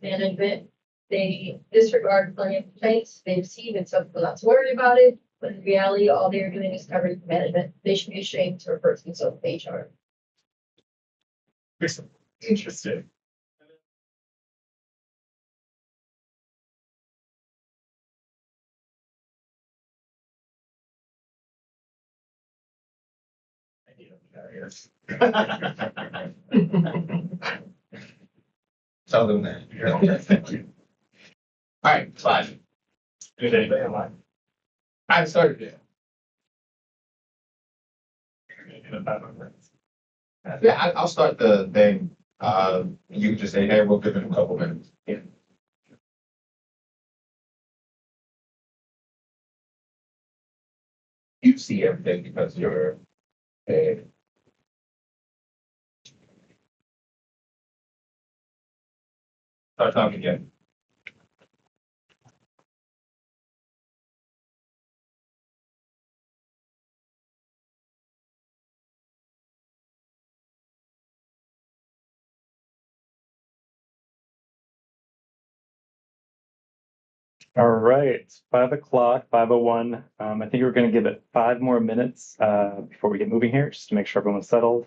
management. They disregard plenty of complaints they've seen and some people not to worry about it. But in reality, all they're doing is covering management. They should be ashamed to refer to themselves as HR. Interesting. Tell them that. Thank you. All right, 5. Did anybody online? I started it. In about 5 minutes. Yeah, I'll start the thing. You can just say, hey, we'll give it a couple minutes. Yeah. You see everything because you're a start talking again. All right, it's 5 o'clock, 5:01. I think we're going to give it 5 more minutes before we get moving here, just to make sure everyone's settled.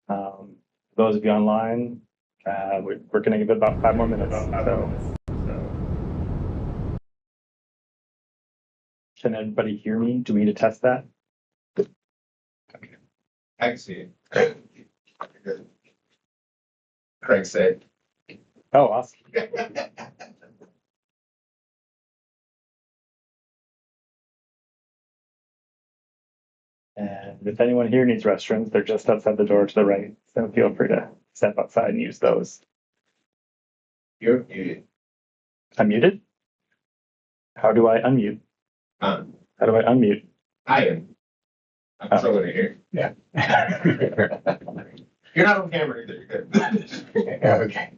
Those of you online, we're going to give it about 5 more minutes. Can everybody hear me? Do we need to test that? I can see it. Good. Craig said. Oh, awesome. And if anyone here needs restrooms, they're just outside the door to the right. So feel free to step outside and use those. You're muted. I'm muted? How do I unmute? How do I unmute? I am. I'm still in here. Yeah. You're not on camera either. You're good. Okay.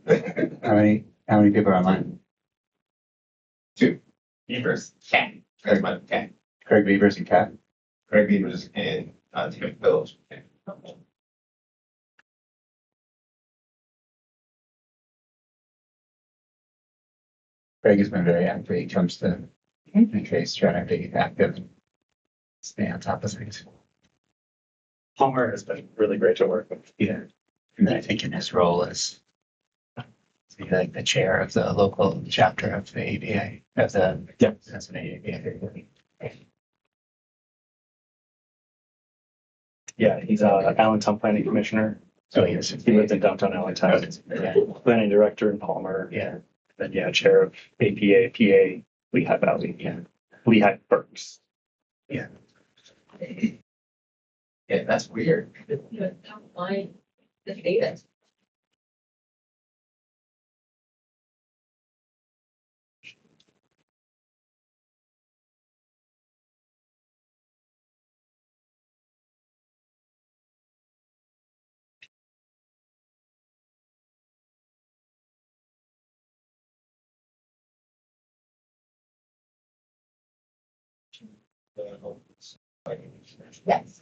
How many people are online? 2. Beavers. Cat. Craig my cat. Craig Beavers and Cat. Craig Beavers and Tim Phillips. Craig has been very active. He comes to the case trying to be active and stay on top of things. Palmer has been really great to work with. Yeah. And then I think in his role as like the chair of the local chapter of the ABA, of the that's an ABA. Yeah, he's Allentown Planning Commissioner. So he was. He lives in downtown Allentown. Yeah. Planning Director in Palmer. Yeah. Then chair of APA, PA, Lehigh Valley. Yeah. Lehigh Berks. Yeah. Yeah, that's weird. Top line, the data. Yes.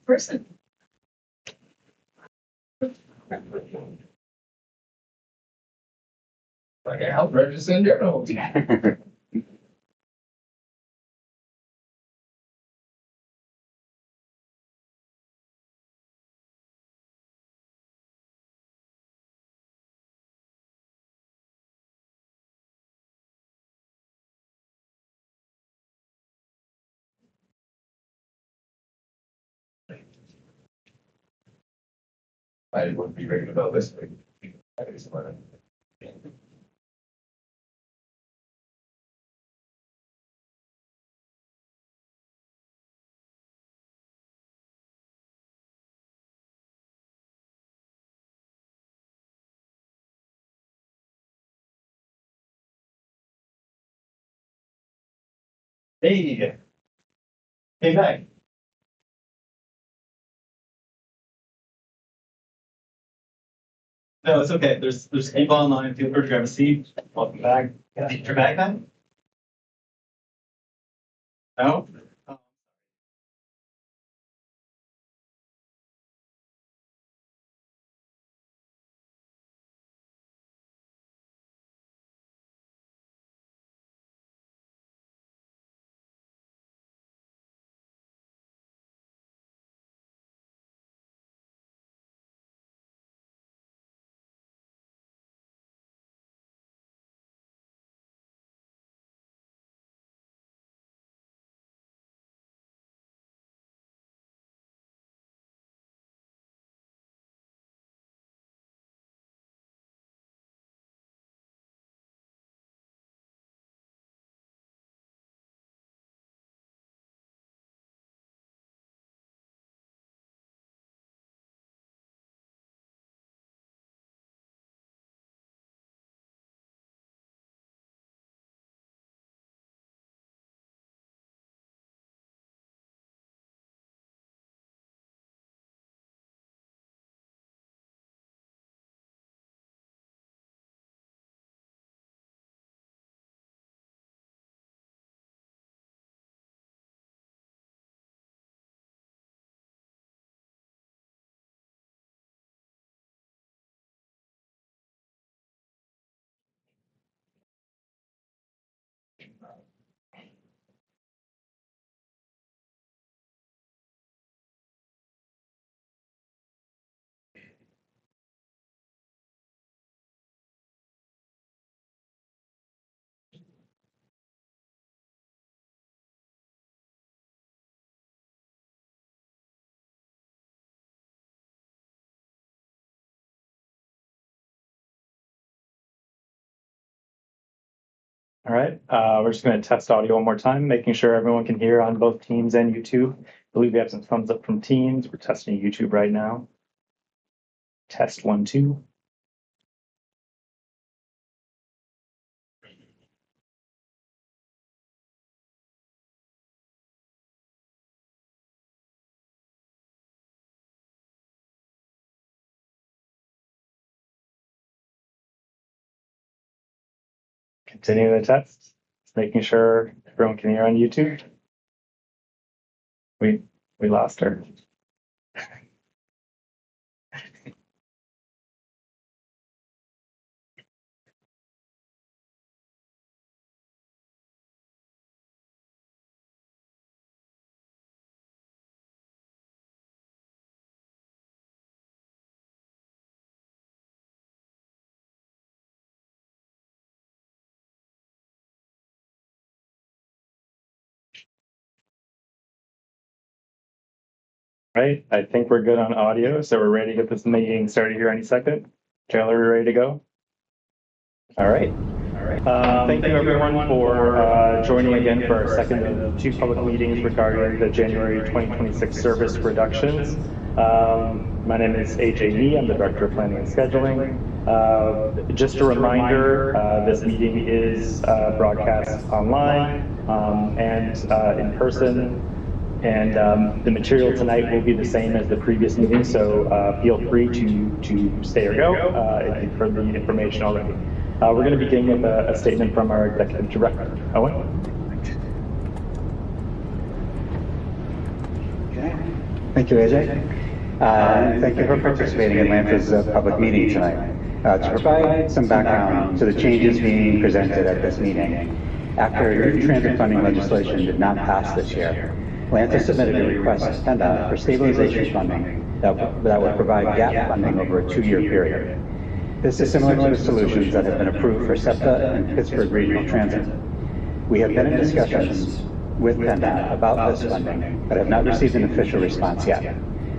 Person. Like a health register in general. I wouldn't be ready to go this week. Hey. Hey, back. No, it's okay. There's people online. Feel free to grab a seat. Welcome back. Yeah. Your bag back? No? All right, we're just going to test audio one more time, making sure everyone can hear on both Teams and YouTube. I believe we have some thumbs up from Teams. We're testing YouTube right now. Test 1, 2. Continuing the test, just making sure everyone can hear on YouTube. We lost her. Right, I think we're good on audio, so we're ready to get this meeting started here any second. Taylor, are we ready to go? All right. Thank you everyone for joining again for our second of 2 public meetings regarding the January 2026 service reductions. My name is AJ Nee, I'm the Director of Planning and Scheduling. Just a reminder, this meeting is broadcast online and in person. And the material tonight will be the same as the previous meeting, so feel free to stay or go if you've heard the information already. We're going to begin with a statement from our Executive Director. Owen? Okay. Thank you, AJ. Thank you for participating in LANTA's public meeting tonight. To provide some background to the changes being presented at this meeting, after new transit funding legislation did not pass this year, LANTA submitted a request to PennDOT for stabilization funding that would provide gap funding over a 2-year period. This is similar to the solutions that have been approved for SEPTA and Pittsburgh Regional Transit. We have been in discussions with PennDOT about this funding, but have not received an official response yet.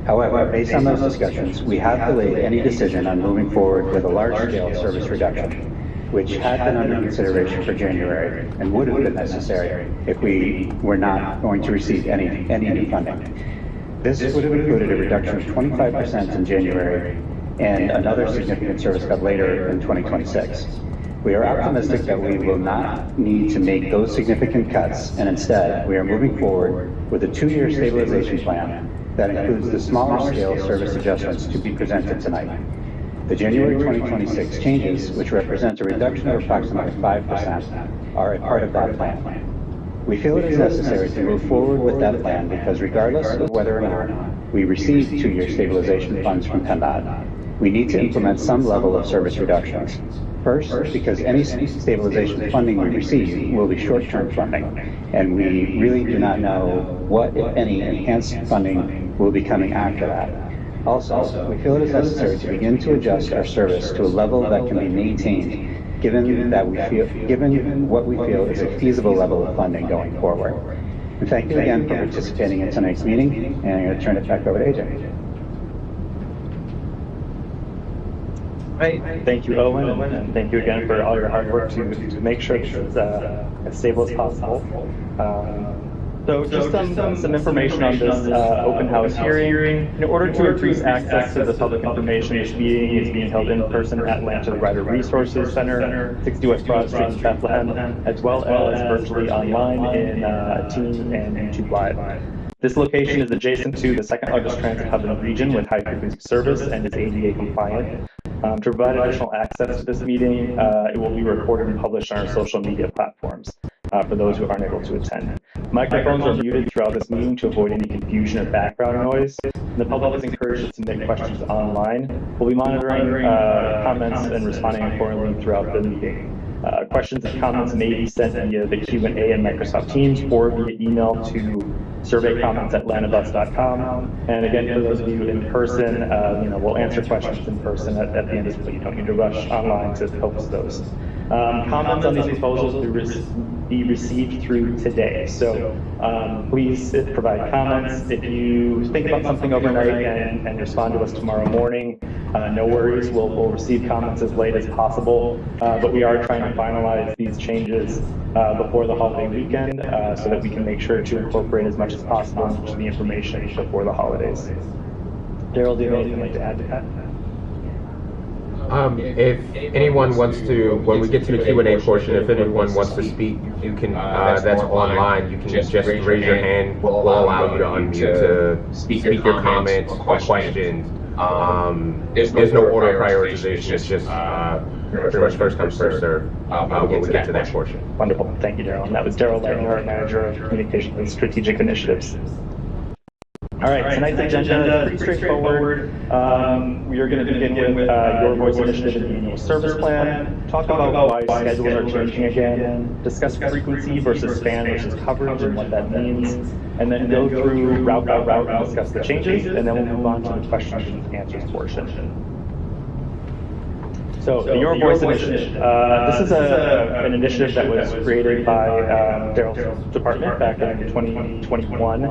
However, based on those discussions, we have delayed any decision on moving forward with a large-scale service reduction, which had been under consideration for January and would have been necessary if we were not going to receive any new funding. This would have included a reduction of 25% in January and another significant service cut later in 2026. We are optimistic that we will not need to make those significant cuts, and instead, we are moving forward with a 2-year stabilization plan that includes the smaller scale service adjustments to be presented tonight. The January 2026 changes, which represent a reduction of approximately 5%, are a part of that plan. We feel it is necessary to move forward with that plan because regardless of whether or not we receive 2-year stabilization funds from PennDOT, we need to implement some level of service reductions. First, because any stabilization funding we receive will be short-term funding, and we really do not know what, if any, enhanced funding will be coming after that. Also, we feel it is necessary to begin to adjust our service to a level that can be maintained, given what we feel is a feasible level of funding going forward. And thank you again for participating in tonight's meeting, and I'm going to turn it back over to AJ. Right. Thank you, Owen, and thank you again for all your hard work to make sure this is as stable as possible. So just some information on this open house hearing. In order to increase access to the public information, this meeting is being held in person at LANTA Rider Resources Center, 60 West Broad Street in Bethlehem, as well as virtually online in Teams and YouTube Live. This location is adjacent to the second largest transit hub in the region with high frequency service and is ADA compliant. To provide additional access to this meeting, it will be recorded and published on our social media platforms for those who aren't able to attend. Microphones are muted throughout this meeting to avoid any confusion or background noise. And the public is encouraged to submit questions online. We'll be monitoring comments and responding accordingly throughout the meeting. Questions and comments may be sent via the Q&A in Microsoft Teams or via email to surveycomments@lantibus.com. And again, for those of you in person, we'll answer questions in person at the end as well. You don't need to rush online to post those. Comments on these proposals will be received through today. So please provide comments. If you think about something overnight and respond to us tomorrow morning, no worries, we'll receive comments as late as possible. But we are trying to finalize these changes before the holiday weekend so that we can make sure to incorporate as much as possible into the information before the holidays. Daryl, do you have anything you'd like to add to that? If anyone wants to, when we get to the Q&A portion, if anyone wants to speak, you can, that's online, you can just raise your hand. We'll allow you to unmute to speak your comments or questions. There's no order of prioritization, it's just pretty much first come, first serve when we get to that portion. Wonderful, thank you, Daryl. And that was Daryl Lightner, our Manager of Communication and Strategic Initiatives. All right, tonight's agenda is pretty straightforward. We are going to begin with Your Voice Initiative and the Annual Service Plan, talk about why schedules are changing again, discuss frequency versus span versus coverage and what that means, and then go through route by route and discuss the changes, and then we'll move on to the questions and answers portion. So the Your Voice Initiative, this is an initiative that was created by Daryl's department back in 2021.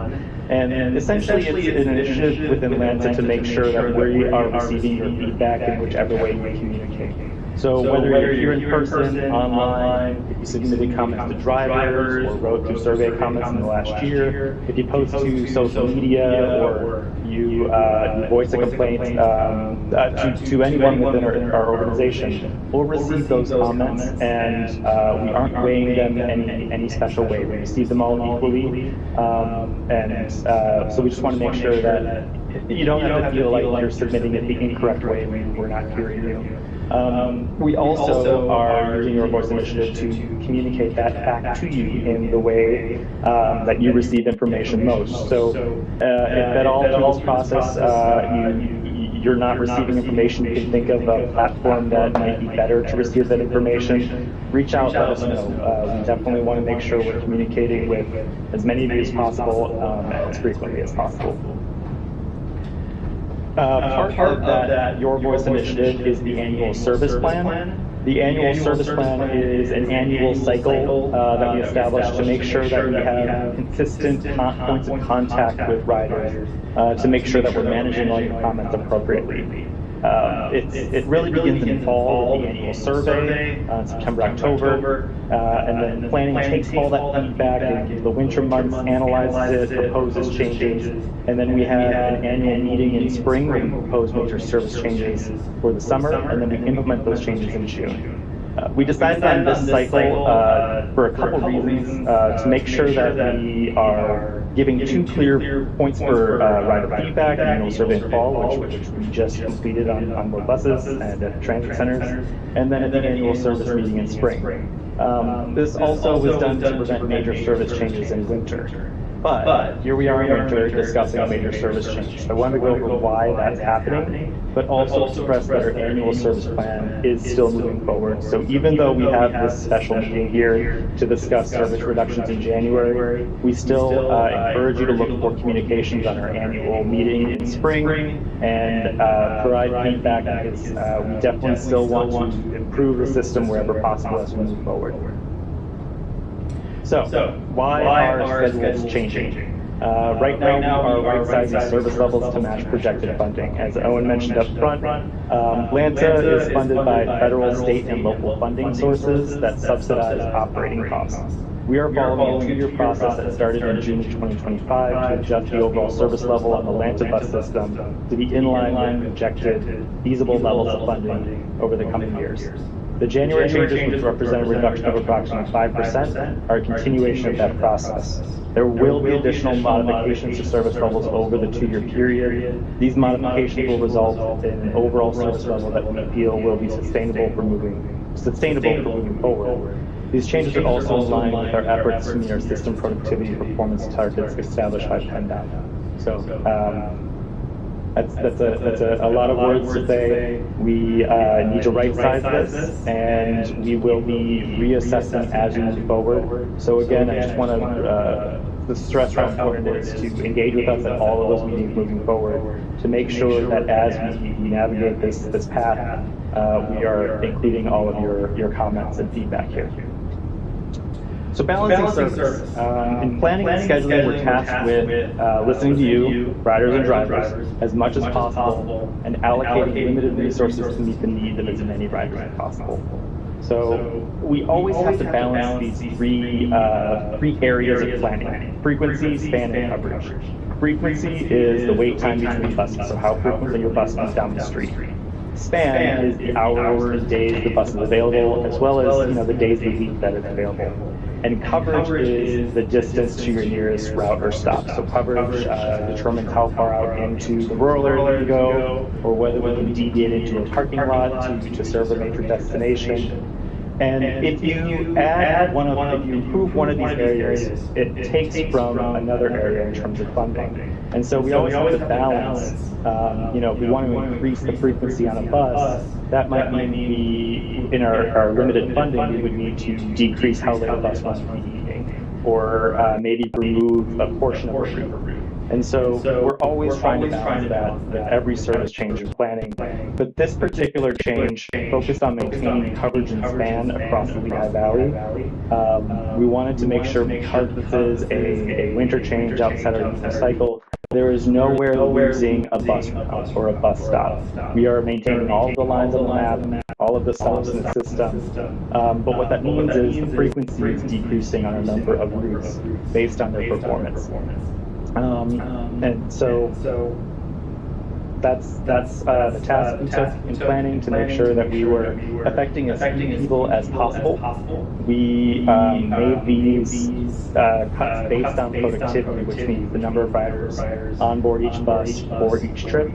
And essentially it's an initiative within Lanta to make sure that we are receiving your feedback in whichever way we communicate. So whether you're here in person, online, if you submitted comments to drivers or wrote through survey comments in the last year, if you post to social media or you voice a complaint to anyone within our organization, we'll receive those comments and we aren't weighing them in any special way. We receive them all equally. So we just want to make sure that you don't have to feel like you're submitting it the incorrect way when we're not hearing you. We also are using Your Voice Initiative to communicate that back to you in the way that you receive information most. So if at all through this process you're not receiving information, you can think of a platform that might be better to receive that information, reach out, let us know. We definitely want to make sure we're communicating with as many of you as possible as frequently as possible. Part of that Your Voice Initiative is the annual service plan. The annual service plan is an annual cycle that we establish to make sure that we have consistent points of contact with riders to make sure that we're managing all your comments appropriately. It really begins in fall with the annual survey, September, October, and then planning takes all that feedback into the winter months, analyzes it, proposes changes, and then we have an annual meeting in spring where we propose major service changes for the summer, and then we implement those changes in June. We decided on this cycle for a couple reasons, to make sure that we are giving two clear points for rider feedback, an annual survey in fall, which we just completed on more buses and at transit centers, and then at the annual service meeting in spring. This also was done to prevent major service changes in winter. But here we are in winter discussing a major service change. So I wanted to go over why that's happening, but also express that our annual service plan is still moving forward. So even though we have this special meeting here to discuss service reductions in January, we still encourage you to look for communications on our annual meeting in spring and provide feedback because we definitely still want to improve the system wherever possible as we move forward. So, why are schedules changing? Right now, we are right-sizing service levels to match projected funding. As Owen mentioned up front, LANTA is funded by federal, state, and local funding sources that subsidize operating costs. We are following a 2-year process that started in June of 2025 to adjust the overall service level on the LANTA bus system to be in line with projected feasible levels of funding over the coming years. The January changes, which represent a reduction of approximately 5%, are a continuation of that process. There will be additional modifications to service levels over the 2-year period. These modifications will result in an overall service level that we feel will be sustainable for moving forward. These changes are also in line with our efforts to meet our system productivity and performance targets established by PennDOT. So That's a lot of words to say. We need to right size this, and we will be reassessing as we move forward. So again, I just want to stress how important it is to engage with us at all of those meetings moving forward to make sure that as we navigate this path, we are including all of your comments and feedback here. So balancing service. In planning and scheduling, we're tasked with listening to you, riders and drivers, as much as possible, and allocating limited resources to meet the needs of as many riders as possible. So we always have to balance these three areas of planning: frequency, span, and coverage. Frequency is the wait time between buses, so how frequently your bus comes down the street. Span is the hours and days the bus is available, as well as the days of the week that it's available. And coverage is the distance to your nearest route or stop. So coverage determines how far out into the rural area you go, or whether we can deviate into a parking lot to serve a major destination. And if you improve one of these areas, it takes from another area in terms of funding. And so we always have to balance. If we want to increase the frequency on a bus, that might mean in our limited funding, we would need to decrease how late a bus runs in the evening, or maybe remove a portion of a route. And so we're always trying to balance that with every service change in planning. But this particular change focused on maintaining coverage and span across the Lehigh Valley. We wanted to make sure, because this is a winter change outside our usual cycle, there is nowhere losing a bus route or a bus stop. We are maintaining all of the lines on the map, all of the stops in the system. But what that means is the frequency is decreasing on a number of routes based on their performance. And so that's the task we took in planning, to make sure that we were affecting as many people as possible. We made these cuts based on productivity, which means the number of riders on board each bus for each trip,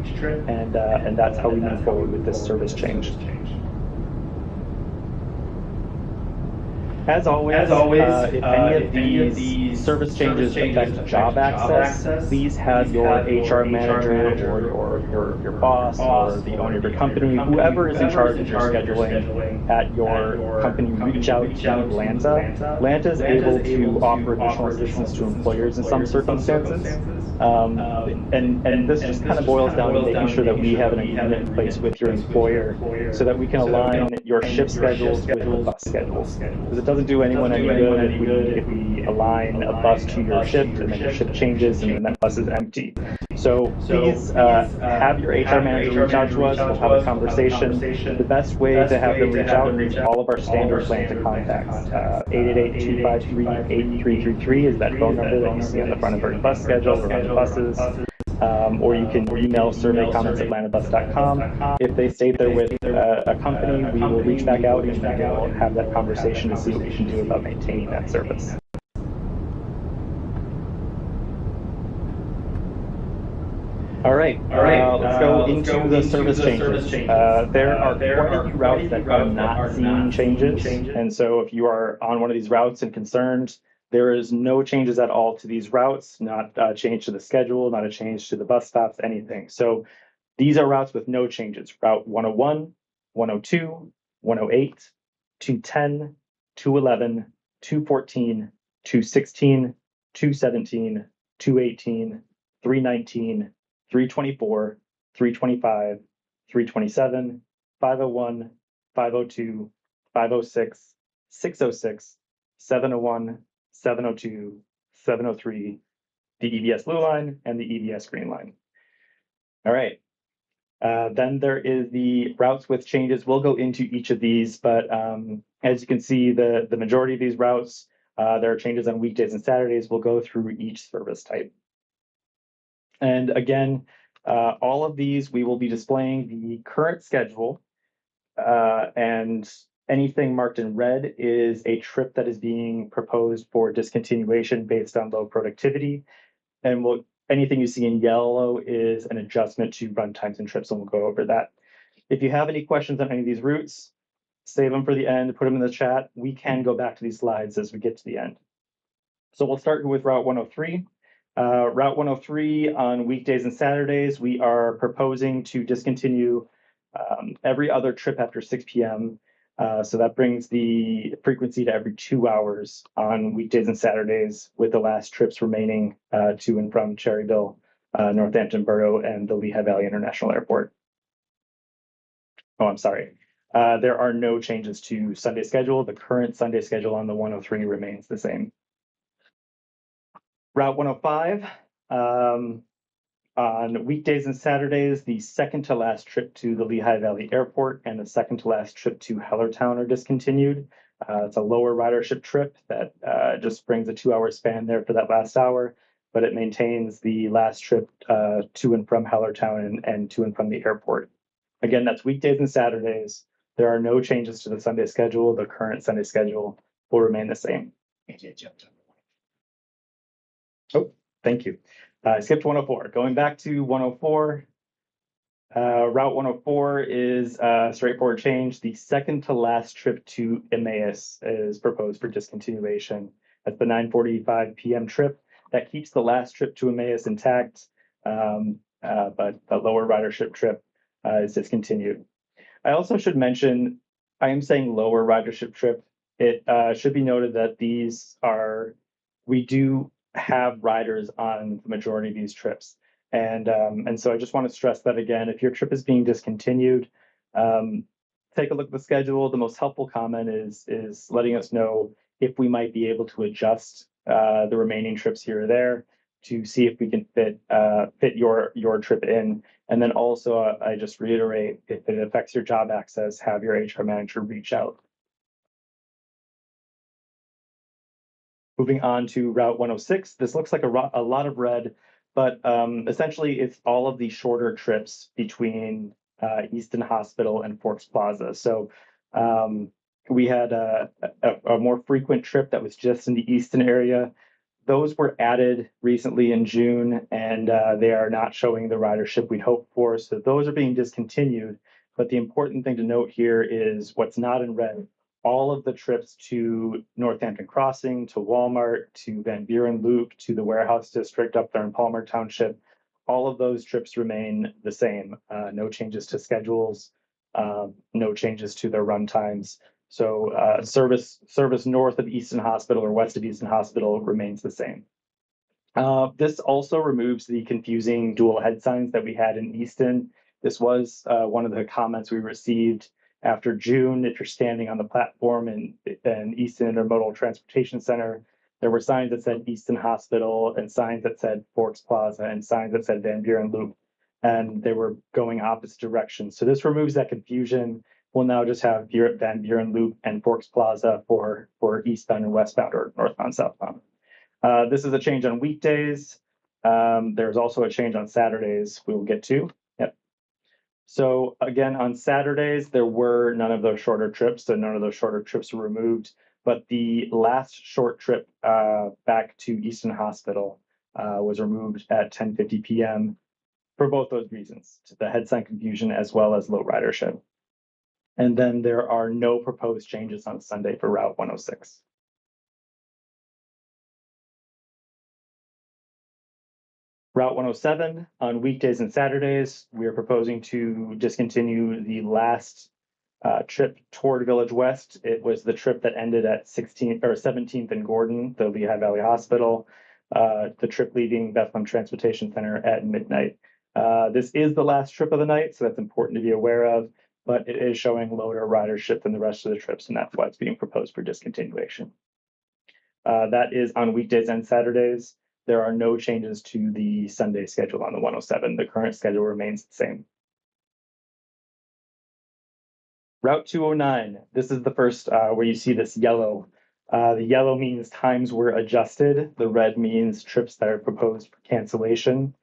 and that's how we move forward with this service change. As always, if any of these service changes affect job access, please have your HR manager or your boss or the owner of your company, whoever is in charge of your scheduling at your company, reach out to Lanta. Lanta is able to offer additional assistance to employers in some circumstances. And this just kind of boils down to making sure that we have an agreement in place with your employer so that we can align your shift schedules with the bus schedules. Because it doesn't do anyone any good if we align a bus to your shift and then your shift changes and then that bus is empty. So please have your HR manager reach out to us. We'll have a conversation. The best way to have them reach out is all of our standard Lanta contacts. 888-253-8333 is that phone number that you see on the front of our bus schedule or on the buses. Or you can email surveycomments@lantabus.com. If they state they're with a company, we will reach back out and we'll have that conversation to see what we can do about maintaining that service. All right. Let's go into the service changes. There are quite a few routes that are not seeing changes. And so if you are on one of these routes and concerned, there is no changes at all to these routes, not a change to the schedule, not a change to the bus stops, anything. So these are routes with no changes. Route 101, 102, 108, 210, 211, 214, 216, 217, 218, 319, 324, 325, 327, 501, 502, 506, 606, 701, 702, 703, the EBS blue line, and the EBS green line. All right. Then there is the routes with changes. We'll go into each of these, but as you can see, the majority of these routes, there are changes on weekdays and Saturdays. We'll go through each service type. And again, all of these, we will be displaying the current schedule, and anything marked in red is a trip that is being proposed for discontinuation based on low productivity. And anything you see in yellow is an adjustment to run times and trips, and we'll go over that. If you have any questions on any of these routes, save them for the end, put them in the chat. We can go back to these slides as we get to the end. So we'll start with Route 103. Route 103 on weekdays and Saturdays, we are proposing to discontinue every other trip after 6 p.m. So that brings the frequency to every 2 hours on weekdays and Saturdays, with the last trips remaining to and from Cherryville, Northampton Borough, and the Lehigh Valley International Airport. Oh, I'm sorry. There are no changes to Sunday schedule. The current Sunday schedule on the 103 remains the same. Route 105, on weekdays and Saturdays, the second to last trip to the Lehigh Valley Airport and the second to last trip to Hellertown are discontinued. It's a lower ridership trip that just brings a 2 hour span there for that last hour, but it maintains the last trip to and from Hellertown and to and from the airport. Again, that's weekdays and Saturdays. There are no changes to the Sunday schedule. The current Sunday schedule will remain the same. AJ jumped on. Oh, thank you. I skipped 104. Going back to 104, Route 104 is a straightforward change. The second to last trip to Emmaus is proposed for discontinuation. That's the 9:45 p.m. trip. That keeps the last trip to Emmaus intact, but the lower ridership trip is discontinued. I also should mention, I am saying lower ridership trip. It should be noted that we do have riders on the majority of these trips. And so I just want to stress that again, if your trip is being discontinued, take a look at the schedule. The most helpful comment is letting us know if we might be able to adjust the remaining trips here or there to see if we can fit your trip in. And then also, I just reiterate, if it affects your job access, have your HR manager reach out. Moving on to Route 106, this looks like a lot of red, but essentially it's all of the shorter trips between Easton Hospital and Forks Plaza. So we had a more frequent trip that was just in the Easton area. Those were added recently in June, and they are not showing the ridership we'd hoped for. So those are being discontinued. But the important thing to note here is what's not in red. All of the trips to Northampton Crossing, to Walmart, to Van Buren Loop, to the warehouse district up there in Palmer Township, all of those trips remain the same. No changes to schedules, no changes to their run times. So service north of Easton Hospital or west of Easton Hospital remains the same. This also removes the confusing dual head signs that we had in Easton. This was one of the comments we received after June. If you're standing on the platform in Easton Intermodal Transportation Center, there were signs that said Easton Hospital and signs that said Forks Plaza and signs that said Van Buren Loop, and they were going opposite directions. So this removes that confusion. We'll now just have Van Buren Loop and Forks Plaza for eastbound and westbound or northbound, southbound. This is a change on weekdays. There's also a change on Saturdays we will get to. Yep. So again, on Saturdays, there were none of those shorter trips, so none of those shorter trips were removed. But the last short trip back to Easton Hospital was removed at 10:50 p.m. for both those reasons, the head sign confusion as well as low ridership. And then there are no proposed changes on Sunday for Route 106. Route 107, on weekdays and Saturdays, we are proposing to discontinue the last trip toward Village West. It was the trip that ended at 17th and Gordon, the Lehigh Valley Hospital, the trip leaving Bethlehem Transportation Center at midnight. This is the last trip of the night, so that's important to be aware of, but it is showing lower ridership than the rest of the trips, and that's why it's being proposed for discontinuation. That is on weekdays and Saturdays. There are no changes to the Sunday schedule on the 107. The current schedule remains the same. Route 209, this is the first where you see this yellow. The yellow means times were adjusted. The red means trips that are proposed for cancellation.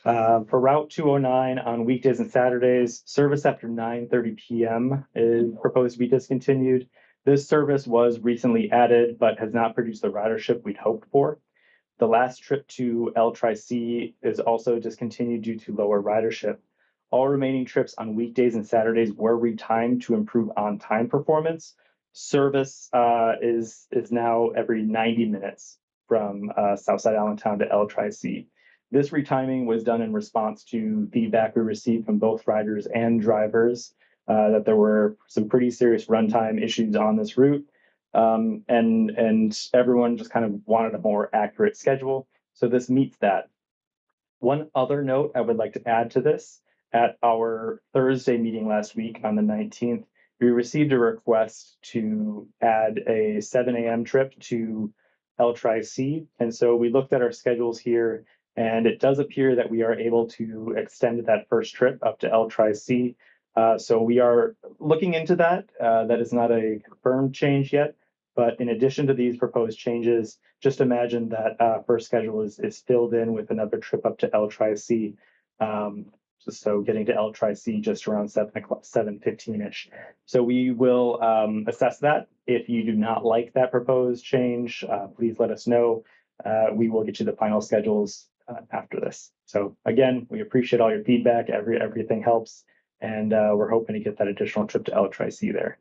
For Route 209 on weekdays and Saturdays, service after 9:30 p.m. is proposed to be discontinued. This service was recently added, but has not produced the ridership we'd hoped for. The last trip to L-Tri-C is also discontinued due to lower ridership. All remaining trips on weekdays and Saturdays were retimed to improve on-time performance. Service is now every 90 minutes. from Southside Allentown to L Tri-C. This retiming was done in response to feedback we received from both riders and drivers that there were some pretty serious runtime issues on this route. And everyone just kind of wanted a more accurate schedule. So this meets that. One other note I would like to add to this, at our Thursday meeting last week on the 19th, we received a request to add a 7 a.m. trip to L Tri-C. And so we looked at our schedules here, and it does appear that we are able to extend that first trip up to L Tri-C. So we are looking into that. That is not a confirmed change yet. But in addition to these proposed changes, just imagine that first schedule is filled in with another trip up to L Tri-C. So getting to L Tri-C just around 7:15-ish. So we will assess that. If you do not like that proposed change, please let us know. We will get you the final schedules after this. So again, we appreciate all your feedback. Everything helps. And we're hoping to get that additional trip to L Tri-C there.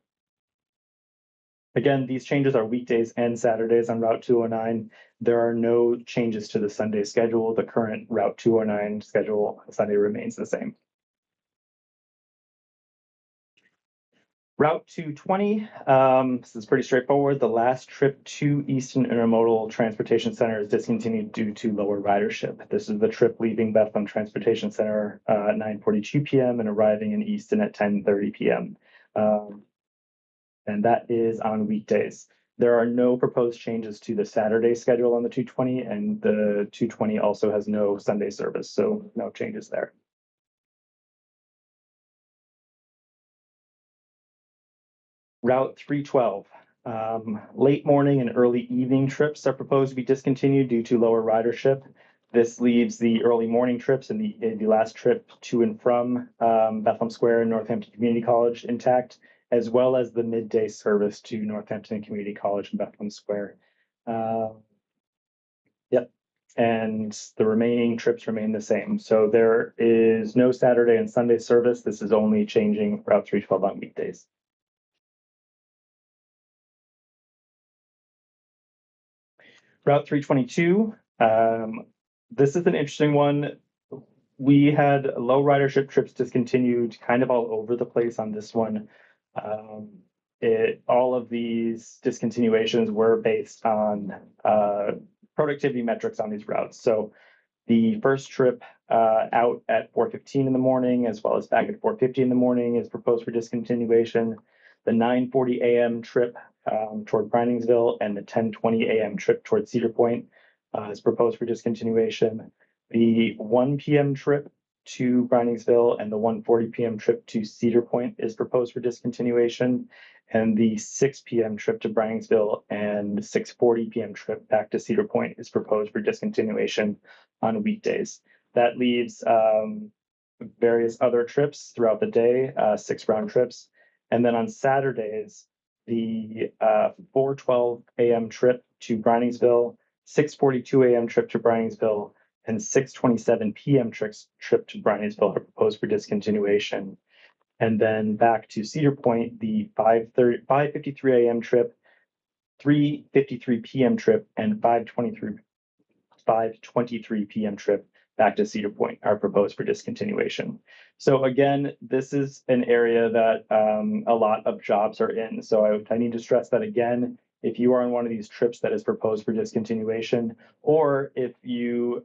Again, these changes are weekdays and Saturdays on Route 209. There are no changes to the Sunday schedule. The current Route 209 schedule on Sunday remains the same. Route 220, this is pretty straightforward. The last trip to Easton Intermodal Transportation Center is discontinued due to lower ridership. This is the trip leaving Bethlehem Transportation Center at 9:42 p.m. and arriving in Easton at 10:30 p.m. And that is on weekdays. There are no proposed changes to the Saturday schedule on the 220, and the 220 also has no Sunday service, so no changes there. Route 312. Late morning and early evening trips are proposed to be discontinued due to lower ridership. This leaves the early morning trips and the last trip to and from Bethlehem Square and Northampton Community College intact, as well as the midday service to Northampton Community College and Bethlehem Square. Yep. And the remaining trips remain the same. So there is no Saturday and Sunday service. This is only changing Route 312 on weekdays. Route 322. This is an interesting one. We had low ridership trips discontinued kind of all over the place on this one. All of these discontinuations were based on productivity metrics on these routes. So the first trip out at 4:15 in the morning, as well as back at 4:50 in the morning, is proposed for discontinuation. The 9:40 a.m. trip toward Briningsville and the 10:20 a.m. trip toward Cedar Point is proposed for discontinuation. The 1 p.m. trip to Briningsville and the 1:40 p.m. trip to Cedar Point is proposed for discontinuation. And the 6 p.m. trip to Briningsville and 6:40 p.m. trip back to Cedar Point is proposed for discontinuation on weekdays. That leaves various other trips throughout the day, 6 round trips. And then on Saturdays, the 4:12 a.m. trip to Briningsville, 6:42 a.m. trip to Briningsville, and 6:27 p.m. trip to Briningsville are proposed for discontinuation. And then back to Cedar Point, the 5:53 a.m. trip, 3:53 p.m. trip, and 5:23 p.m. trip back to Cedar Point are proposed for discontinuation. So again, this is an area that a lot of jobs are in. So I need to stress that again. If you are on one of these trips that is proposed for discontinuation, or if you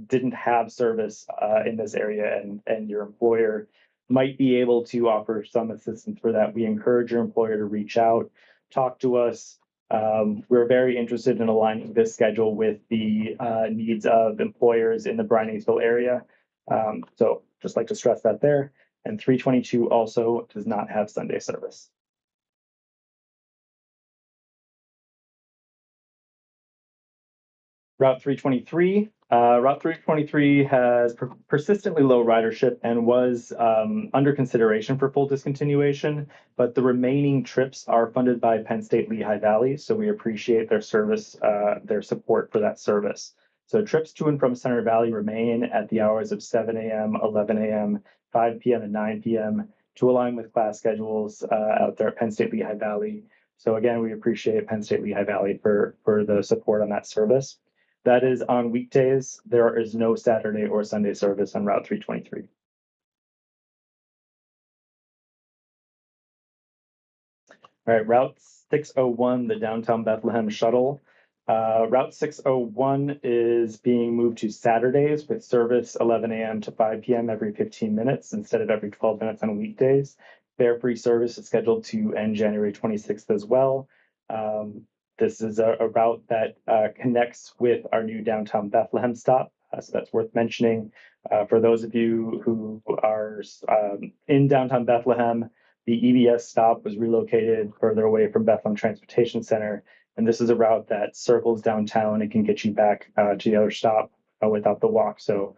didn't have service in this area and your employer might be able to offer some assistance for that, we encourage your employer to reach out, talk to us. We're very interested in aligning this schedule with the needs of employers in the Briningsville area. So just like to stress that there. And 322 also does not have Sunday service. Route 323. Route 323 has persistently low ridership and was under consideration for full discontinuation, but the remaining trips are funded by Penn State Lehigh Valley, so we appreciate their service, their support for that service. So trips to and from Center Valley remain at the hours of 7 a.m., 11 a.m., 5 p.m., and 9 p.m. to align with class schedules out there at Penn State Lehigh Valley. So again, we appreciate Penn State Lehigh Valley for the support on that service. That is on weekdays. There is no Saturday or Sunday service on Route 323. All right, Route 601, the downtown Bethlehem shuttle. Route 601 is being moved to Saturdays with service 11 a.m. to 5 p.m. every 15 minutes instead of every 12 minutes on weekdays. Fare-free service is scheduled to end January 26th as well. This is a route that connects with our new downtown Bethlehem stop, so that's worth mentioning. For those of you who are in downtown Bethlehem, the EBS stop was relocated further away from Bethlehem Transportation Center, and this is a route that circles downtown and can get you back to the other stop without the walk. So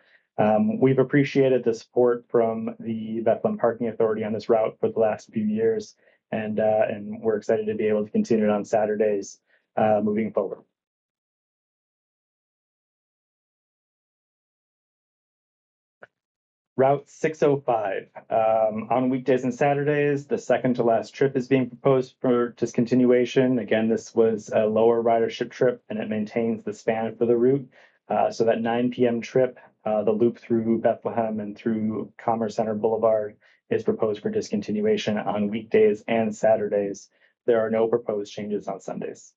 we've appreciated the support from the Bethlehem Parking Authority on this route for the last few years, and we're excited to be able to continue it on Saturdays moving forward. Route 605. On weekdays and Saturdays, the second to last trip is being proposed for discontinuation. Again, this was a lower ridership trip and it maintains the span for the route. So that 9 p.m. trip, the loop through Bethlehem and through Commerce Center Boulevard is proposed for discontinuation on weekdays and Saturdays. There are no proposed changes on Sundays.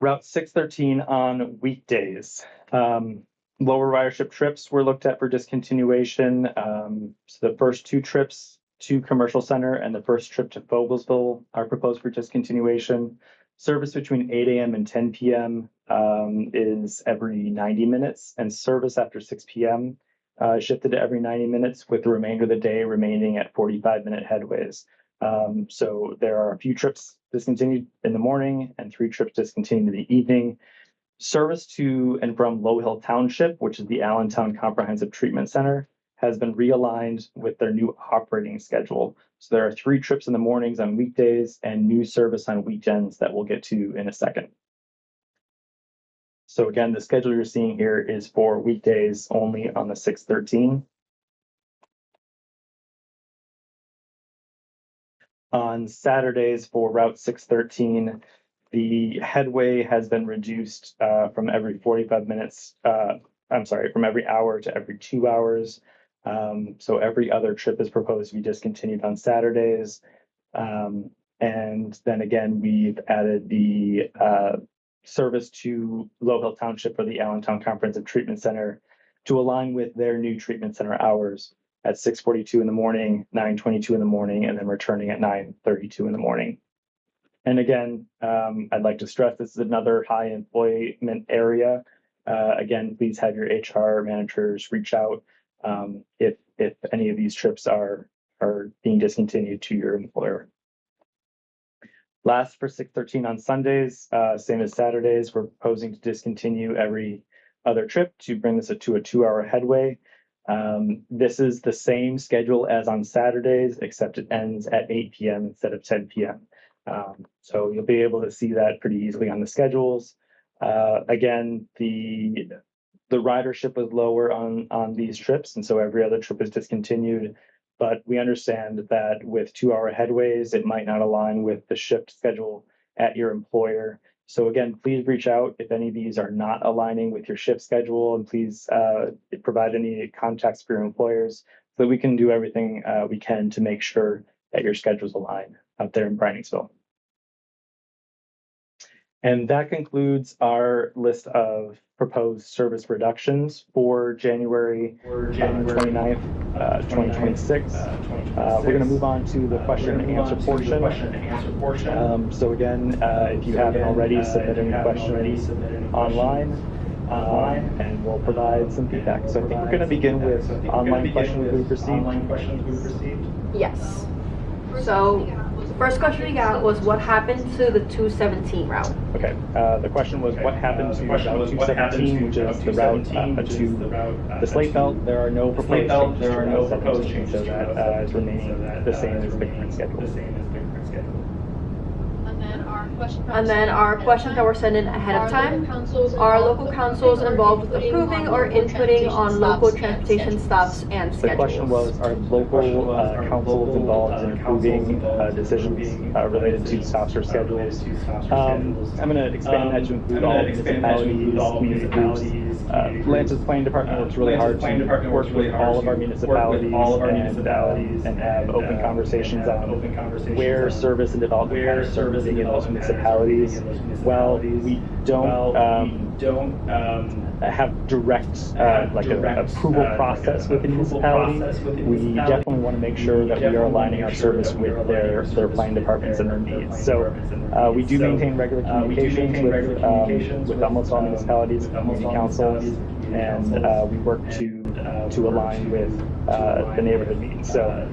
Route 613 on weekdays. Lower ridership trips were looked at for discontinuation. So the first two trips to Commercial Center and the first trip to Fogelsville are proposed for discontinuation. Service between 8 a.m. and 10 p.m. Is every 90 minutes, and service after 6 p.m. Shifted to every 90 minutes, with the remainder of the day remaining at 45-minute headways. So there are a few trips discontinued in the morning and 3 trips discontinued in the evening. Service to and from Low Hill Township, which is the Allentown Comprehensive Treatment Center, has been realigned with their new operating schedule. So there are 3 trips in the mornings on weekdays and new service on weekends that we'll get to in a second. So again, the schedule you're seeing here is for weekdays only on the 613. On Saturdays for Route 613, the headway has been reduced from every 45 minutes, from every hour to every 2 hours. So every other trip is proposed to be discontinued on Saturdays. And then again, we've added the service to Low Hill Township for the Allentown Comprehensive Treatment Center to align with their new treatment center hours at 6:42 in the morning, 9:22 in the morning, and then returning at 9:32 in the morning. And again, I'd like to stress this is another high employment area. Again, please have your HR managers reach out if any of these trips are being discontinued to your employer. Last, for 613 on Sundays, same as Saturdays, we're proposing to discontinue every other trip to bring this to a 2-hour headway. This is the same schedule as on Saturdays, except it ends at 8 p.m. instead of 10 p.m. So you'll be able to see that pretty easily on the schedules. Again, the ridership was lower on these trips, and so every other trip is discontinued. But we understand that with 2-hour headways, it might not align with the shift schedule at your employer. So again, please reach out if any of these are not aligning with your shift schedule, and please provide any contacts for your employers so that we can do everything we can to make sure that your schedules align out there in Briningsville. And that concludes our list of proposed service reductions for January 29th, 2026. We're going to move on to the question and answer portion. So again, if you haven't already, submit any questions online, and we'll provide some feedback. So I think we're going to begin with online questions we've received. Yes. So the first question we got was what happened to the 217 route? Okay, the question was what happened to Route 217, which is the route to the Slate Belt. There are no proposed changes, so that is remaining the same as the current schedule. And then our And then our questions that were sent in ahead of time. Are local councils involved with approving or inputting on local transportation stops and The question schedules? was, are local councils involved in approving decisions related to stops or schedules? I'm going to expand that to include all municipalities, community groups. Lance's planning department works really hard to work with all of our municipalities and have open conversations on where service and development are servicing in those municipalities. While we don't have direct like an approval process with the municipality, we definitely want to make sure that we are aligning our service with their planning departments and their needs. So we do maintain regular communications with almost all municipalities and community councils, and we work to align with the neighborhood needs. So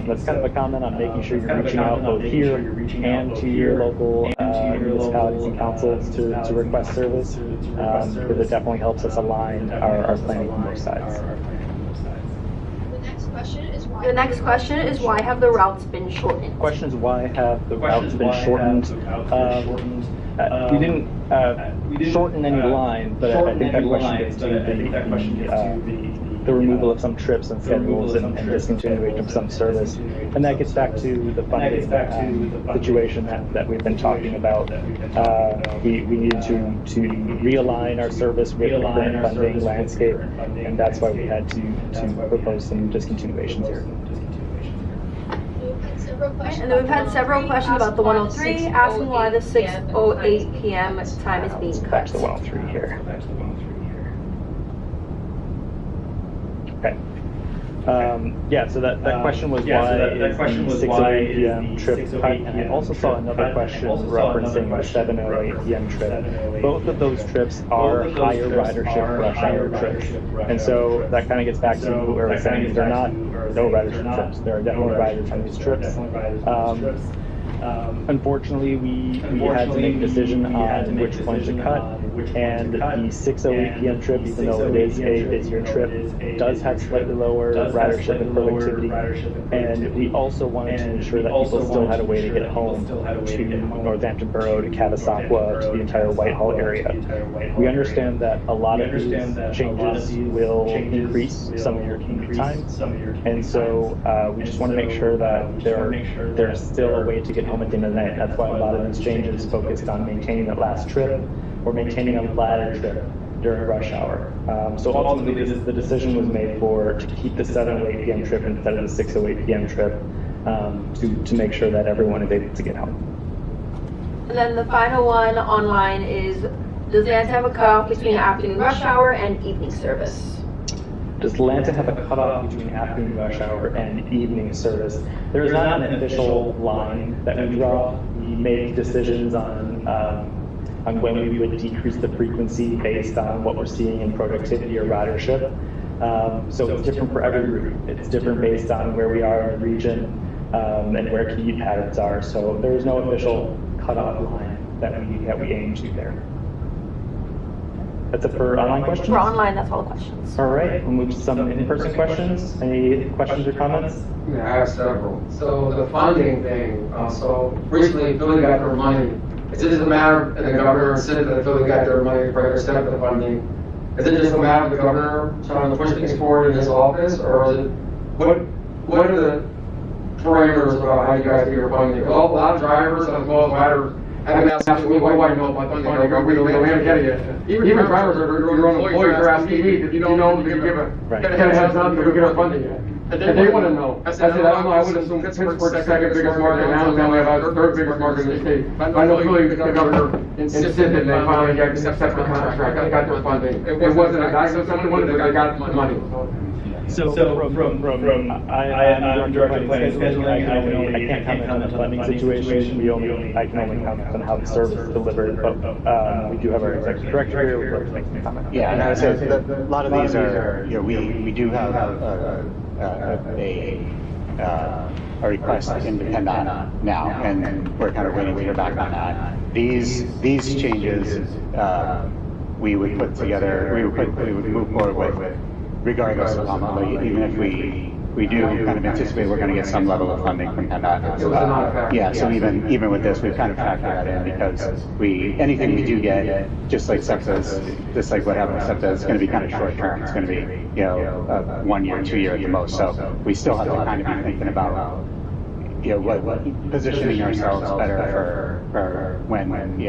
that's kind of a comment on making sure you're reaching out both here and to your local municipalities and councils to request service, because it definitely helps us align our planning from both sides. The next question is why have the routes been shortened? The question is, why have the routes been shortened? We didn't shorten any line, but I think that question gets to the removal of some trips and schedules and discontinuation of some service. And that gets back to the funding situation that we've been talking about. We needed to realign our service with the current funding landscape, and that's why we had to propose some discontinuations here. And then we've had several questions about the 103, asking why the 6:08 p.m. time is being Back cut. to the 103 here. Okay. Yeah, so that question was why is the 6:08 p.m. trip cut, and I also saw another question referencing the 7:08 p.m. trip. Both of those trips are higher ridership rush hour trips, and so that kind of gets back to where we're saying they're not no ridership trips. There are definitely riders on these trips. Unfortunately, we had to make a decision on which one to cut, and the 6:08 p.m. trip, even though it is a busier trip, does have slightly lower ridership and productivity, and we also wanted to ensure that people still had a way to get home to Northampton Borough, to Catasauqua, to the entire Whitehall area. We understand that a lot of these changes will increase some of your commute times, and so we just want to make sure that there's still a way to get home at the end of the night. That's why a lot of these changes focused on maintaining that last trip or maintaining a ladder trip during rush hour. So ultimately, the decision was made to keep the 7:08 p.m. trip instead of the 6:08 p.m. trip to make sure that everyone is able to get home. And then the final one online is, does Lanta have a cutoff between afternoon rush hour and evening service? Does Lanta have a cutoff between afternoon rush hour and evening service? There is not an official line that we draw. We make decisions on when we would decrease the frequency based on what we're seeing in productivity or ridership. So it's different for every route. It's different based on where we are in the region and where commute patterns are. So there is no official cutoff line that we aim to there. That's it for online questions? For online, that's all the questions. All right, we'll move to some in-person questions. Any questions or comments? Yeah, I have several. So the funding thing, so recently Philly got their money. Is it just a matter, and the governor said that Philly got their money for their step of the funding? Is it just a matter of the governor trying to push things forward in his office, or is it, what are the parameters about how you guys do your funding? Because a lot of drivers as well as riders have been asking me, why do you know about funding? We don't get it yet. Even drivers are your own employees are asking me, if you don't know, did you give a heads up, did we get our funding yet? And they want to know. I said, I don't know, I would assume Pittsburgh's the second biggest market now, and then we have our third biggest market in the state. I know Philly, the governor insisted, and they finally got accepted the contract, they got their funding. It wasn't a guy, so someone wanted, they got money. So from I am director of planning and scheduling. I can't comment on the funding situation. I can only comment on how the service is delivered. But we do have our executive director here. We'd like to make some comment. Yeah, and I would say that a lot of these are, we do have a request in PennDOT now, and we're kind of waiting to hear back on that. These changes we would put together, we would move forward with, regardless of even if we we do kind of anticipate we're gonna get some level of funding from PennDOT. It was not a factor. Yeah, so even with this, we've kind of factored that in because anything we do get, just like what happened with SEPTA, is gonna be kind of short term. It's gonna be, 1 year, 2 year at the most. So we still have to kind of be thinking about, what positioning ourselves better for when and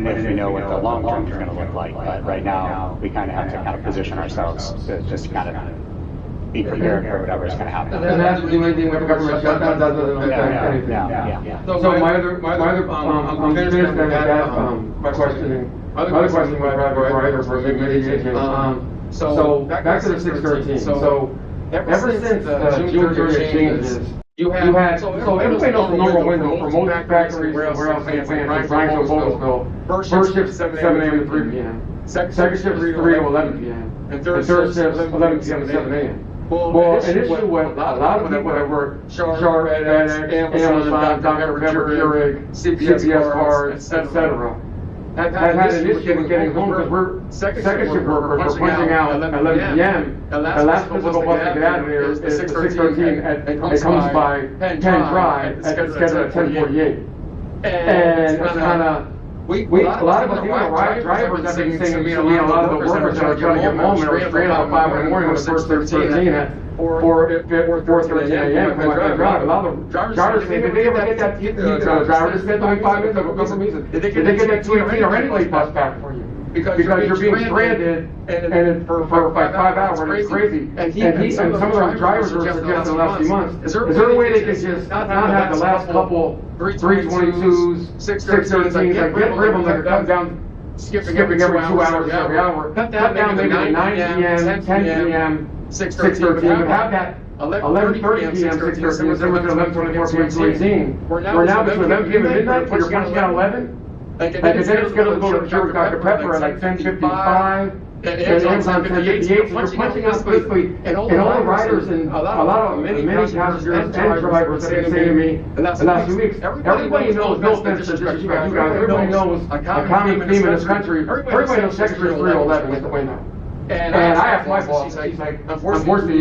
if we know what the long term is going to look like. But right now, we kind of have to kind of position ourselves to just kind of be prepared for whatever's going to happen. And that's the only thing with the government shutdown doesn't affect anything. Yeah. So my other, I'm finished with that, my questioning. Other question was right for mitigation. So back to the 613. So ever since the June 30th changes, you had, so everybody knows the normal window for most factories, warehouse plants, Bryanville, Vogelsville. First shift 7 a.m. to 3 p.m. Second shift 3 to 11 p.m. And third shift 11 p.m. to 7 a.m. Well, an issue with a lot of people that work, Sharp, FedEx, Amazon, Dr. Pepper, Keurig, CPS cards, etc. Have had an issue with getting home because we're second shift workers, we're punching out at 11 p.m. The last physical bus to get out of here is the 613, it comes by Penn Drive, scheduled at 10:48. And it's kind of, a lot of us, drivers have been saying to me, a lot of the workers that are trying to get home and are straight out at 5 in the morning with the first 613 at 4:13 a.m. A lot of drivers say, did they ever get that driver to spend only 5 minutes of a couple reasons? Did they get that 218 or any late bus back for you? Because you're being stranded and for 5 hours, it's crazy. And some of those drivers are suggesting the last few months, is there a way they can just not have the last couple 322s, 613s, like get rid of them, like come down, skipping every 2 hours, every hour. Cut down maybe to 9 p.m., 10 p.m., 613, but have that 11:30 p.m., 613, instead of 11:24 p.m., 218. We're now between 11 p.m. and midnight, but you're punching out 11? Like, and then it's going to go to Keurig Dr. Pepper at like 10:55, and Amazon 10:58, so you're punching out basically, and all the riders and a lot of many passengers and drivers have been saying to me the last 2 weeks, everybody knows, no offense to you guys, everybody knows a common theme in this country, everybody knows Sector 3 to 11 is the window. And I asked my boss, he's like, unfortunately,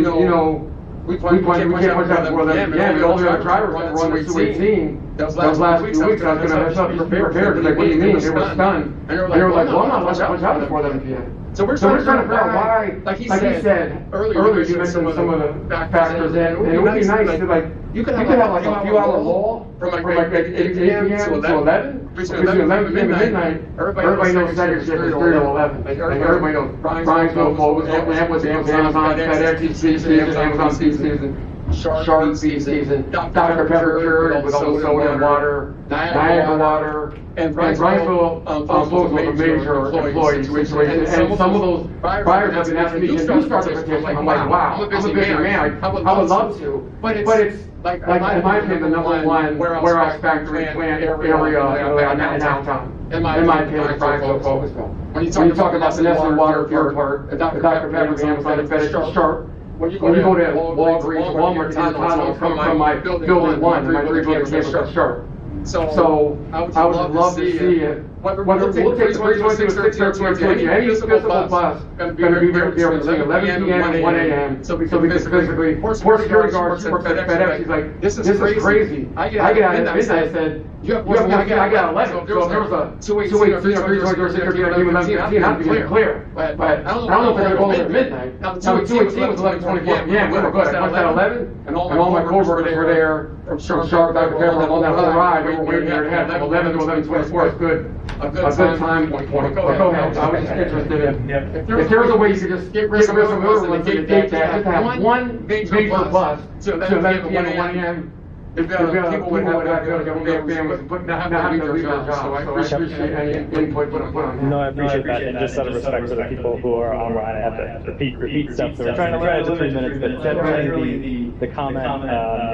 we can't punch out before 11 p.m. And all the other drivers that were on the 218, those last 2 weeks, I was going to have to be prepared. Like, what do you mean? They were stunned. And they were like, well, I'm not punching out before 11 p.m. So we're trying to figure out why, like he said earlier, you mentioned some of the factors, and it would be nice to, like, you could have like a few hour lull from like 8 p.m. to 11, between 11 p.m. and midnight. Everybody knows second shift is 3 to 11. Like, everybody knows Bryanville, Vogelsville, Amazon, FedEx, Amazon season, Sharp season, Dr. Pepper Keurig with all the soda and water, Niagara water, and Bryanville flows with a major employee situation. And some of those buyers have been asking me, can you start the petition? I'm like, wow, I'm a busy man, I would love to, but it's like in my opinion, the number one warehouse factory plant area in downtown. In my opinion, Bryanville, Vogelsville. When you talk about the Nestle water pure part, Dr. Pepper, Amazon, and FedEx, Sharp. When you go to Walgreens, Walmart, McDonald's, come from my building 1, my 3-building campus, Sharp. So I would love to see it. Whether we'll take the 322, 613, any physical bus going to be here between 11 p.m. and 1 a.m. So we can physically, poor security guards work at FedEx, he's like, this is crazy. I get out at midnight, I said, I got 11, so if there was a 218 or 322 or 613, I'd be clear. But I don't know if they're going at midnight. Now the 218 was 11:24 p.m. We were good. I punched at 11, and all my coworkers were there from Sharp, Dr. Pepper, and all that whole ride. We were waiting here ahead from 11 to 11:24 is good. A good time point. But go ahead. I was just interested in if there's a way you could just get rid of some of those and negate that, just have one major bus to 11 p.m. and 1 a.m. People would have their families not having to leave their jobs. So I appreciate any input put on that. No, I appreciate that, and just out of respect for the people who are online, I have to repeat stuff, so we're trying to limit it to 3 minutes, but generally the comment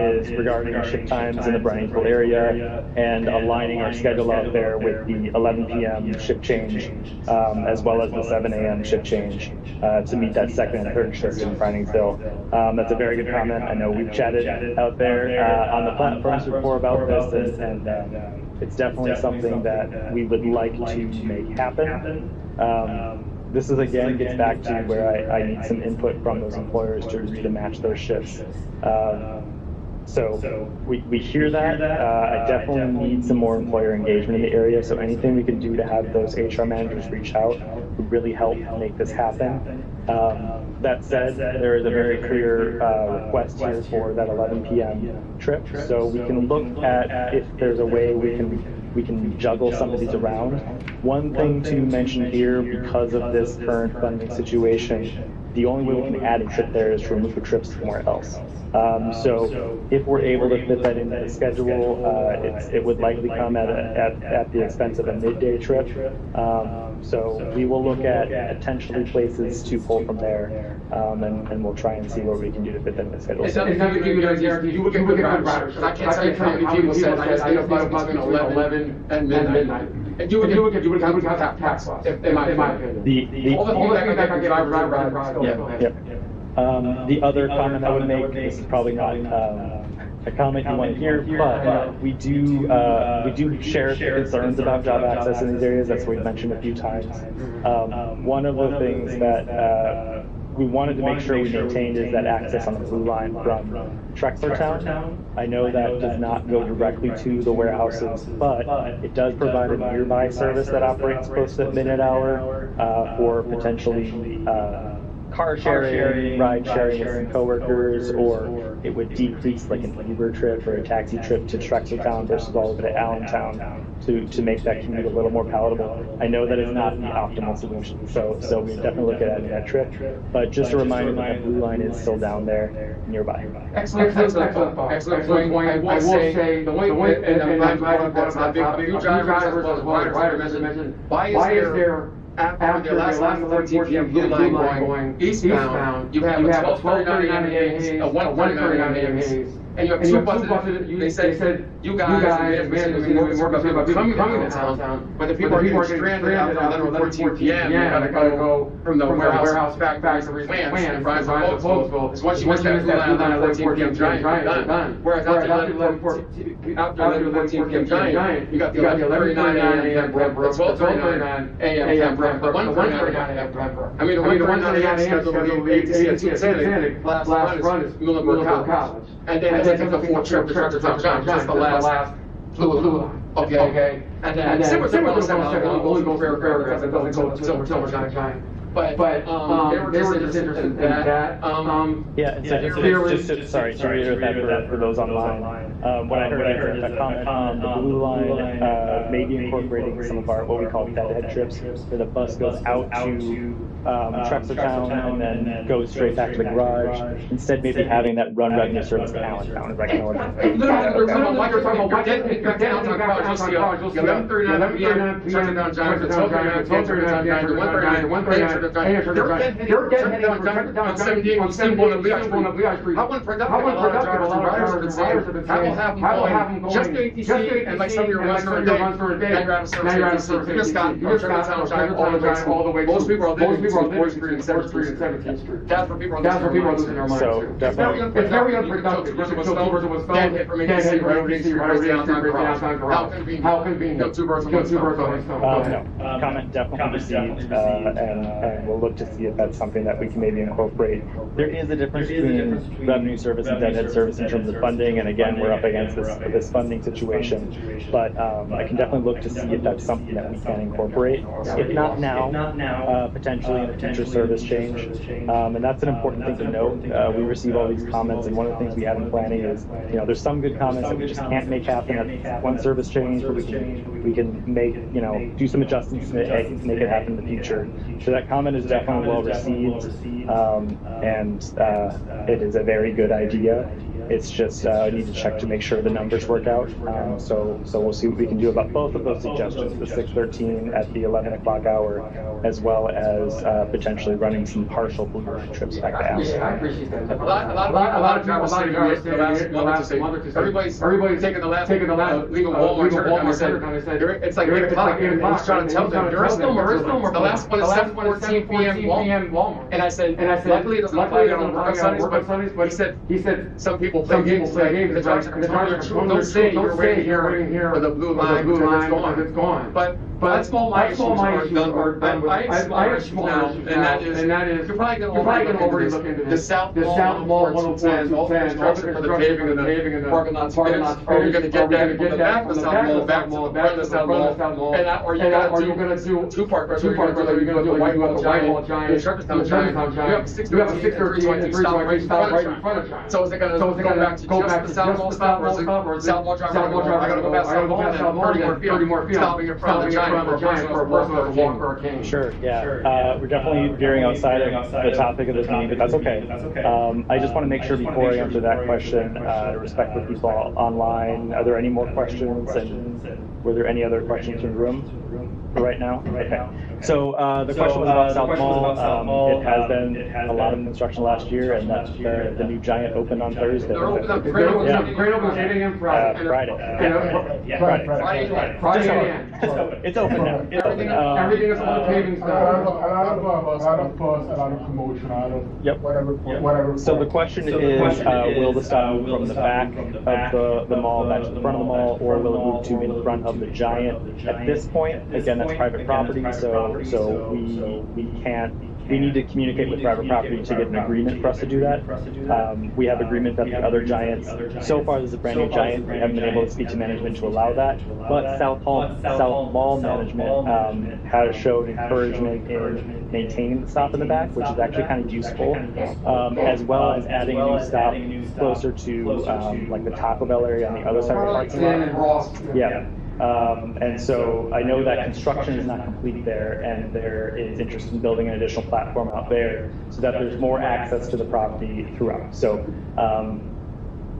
is regarding our shift times in the Bryanville area and aligning our schedule out there with the 11 p.m. shift change, as well as the 7 a.m. shift change, to meet that second and third shift in Bryanville. That's a very good comment. I know we've chatted out there on the platforms before about this, and it's definitely something that we would like to make happen. this is again gets back to where I need some input from those employers to agree to match those shifts. So we hear that. I definitely need some more employer engagement in the area. So anything we can do to have those HR managers reach out would really help make this happen. That said, there is a very clear request here for that 11 p.m. trip. So we can look at if there's a way we can juggle some of these around. One thing to mention here, because of this current funding situation, the only way we can add a trip there is to remove a trip somewhere else. So if we're able to fit that into the schedule, it would likely come at the expense of a midday trip. So we will look at potentially places to pull from there, and we'll try and see what we can do to fit that in the schedule. It's not to give you an idea, you look at riders, I can't tell you how many people said, I just end up between 11 and midnight. And you would have tax loss, in my opinion. All the feedback I get, drivers. The other comment I would make, this is probably not a comment you want to hear, but we do share concerns about job access in these areas. That's what we've mentioned a few times. One of the things that we wanted to make sure we maintained is that access on the blue line from Trexlertown. I know that does not go directly to the warehouses, but it does provide a nearby service that operates close to midnight hour for potentially car sharing, ride sharing with some coworkers, or it would decrease like an Uber trip or a taxi trip to Trexlertown versus all of it at Allentown to make that commute a little more palatable. I know that is not the optimal solution, so we definitely look at adding that trip. But just a reminder that the blue line is still down there nearby. Excellent point. I will say, the way, and I'm glad that's not big drivers as well as riders mentioned, why is there after the last 14 p.m. blue line going eastbound, you have a 12:39 a.m. haze, a 1:39 a.m. haze, and you have two buses. They said you guys management more about people coming to town, but the people are getting stranded after 11:14 p.m. You gotta go from the warehouse back to the plants and rise to Postville. Because once you miss that blue line at 11:14 p.m. giant, you're done. Whereas after 11:14 p.m. giant, you got the 11:39 a.m. Brentbrook, the 12:39 a.m. Brentbrook, the 1:39 a.m. Brentbrook. I mean, the 1:39 a.m. schedule will be 8 to 6 at Atlantic. Last run is Muhlenberg College. And then it's the full trip to Trexlertown, just the last blue line. Okay. And then similar to the only go fair because it doesn't go to giant. But they were just interested in that. Sorry to reiterate that for those online. What I heard is a comment on the blue line, maybe incorporating some of our what we call deadhead trips, where the bus goes out to Trexlertown and then goes straight back to the garage. Instead, maybe having that run revenue service to Allentown is like an order. You're talking about downtown college. You'll see 11:39 p.m. Trexlertown Giant, 12:39 Giant, 1:39 They're getting down 78 on 71 of Leon Street. How unproductive a lot of drivers have been saying, how will have them going just to ATC and like some of your runs for a day, now you're out of service ATC. You just got from Trexlertown Giant all the way. Most people are living between 4th Street and 17th Street. That's where people are losing their minds. So definitely. It's very unproductive. Birds with stones, hit from ATC, right over ATC, right over downtown garage. How convenient. Kill two birds with one stone. No, comment definitely received, and we'll look to see if that's something that we can maybe incorporate. There is a difference between revenue service and deadhead service in terms of funding, and again, we're up against this funding situation. But I can definitely look to see if that's something that we can incorporate. If not now, potentially in a future service change. And that's an important thing to note. We receive all these comments, and one of the things we have in planning is, there's some good comments that we just can't make happen at one service change, but we can make, do some adjustments to make it happen in the future. So that comment is definitely well received, and it is a very good idea. It's just I need to check to make sure the numbers work out. So we'll see what we can do about both of those suggestions, the 6:13 at the 11 o'clock hour, as well as potentially running some partial blue line trips back to Allentown. I appreciate that. A lot of drivers say the last month to say, everybody's taking the last legal Walmart said, it's like 8 o'clock. Everyone's trying to tell them, there is no more. The last one is 7:14 p.m. Walmart. And I said, luckily it doesn't apply on Sundays, but he said, some people play games, the drivers are don't say you're waiting here for the blue line, it's gone. But But small my issues are done with. I have smaller issues now, and that is, you're probably gonna already look into this. The South Mall 104, all the construction for the paving and the parking lots. Are you gonna get that from the back of the South Mall, back to the front of the South Mall? And are you gonna do two parkways, or are you gonna do a white wall giant, Shepherdstown giant? You have a 613, so I think stop right in front of Giant. So is it gonna go back to just the South Mall stop, or is it South Mall Drive? I gotta go past South Mall and then 30 more feet, stopping in front of the Giant for a person or a walk or a cane. Sure, yeah. We're definitely veering outside of the topic of this meeting, but that's okay. I just want to make sure before I answer that question, to respect the people online, are there any more questions? And were there any other questions in the room right now? Okay. So the question was about South Mall. It has been a lot of construction last year, and that's the new Giant opened on Thursday. They're open up, great open, 8 a.m. Friday. Friday AM. It's open now. Everything is on the paving A lot of buzz, a lot of commotion, a lot of whatever. So the question is, will the stop move from the back of the mall back to the front of the mall, or will it move to in front of the Giant? At this point, again, that's private property, so we can't. We need to communicate with private property to get an agreement for us to do that. We have agreement that the other Giants, so far this is a brand new Giant, we haven't been able to speak to management to allow that, but South Mall management has showed encouragement in maintaining the stop in the back, which is actually kind of useful, as well as adding a new stop closer to like the Taco Bell area on the other side of the parking lot. Yeah. And so I know that construction is not complete there, and there is interest in building an additional platform out there so that there's more access to the property throughout. So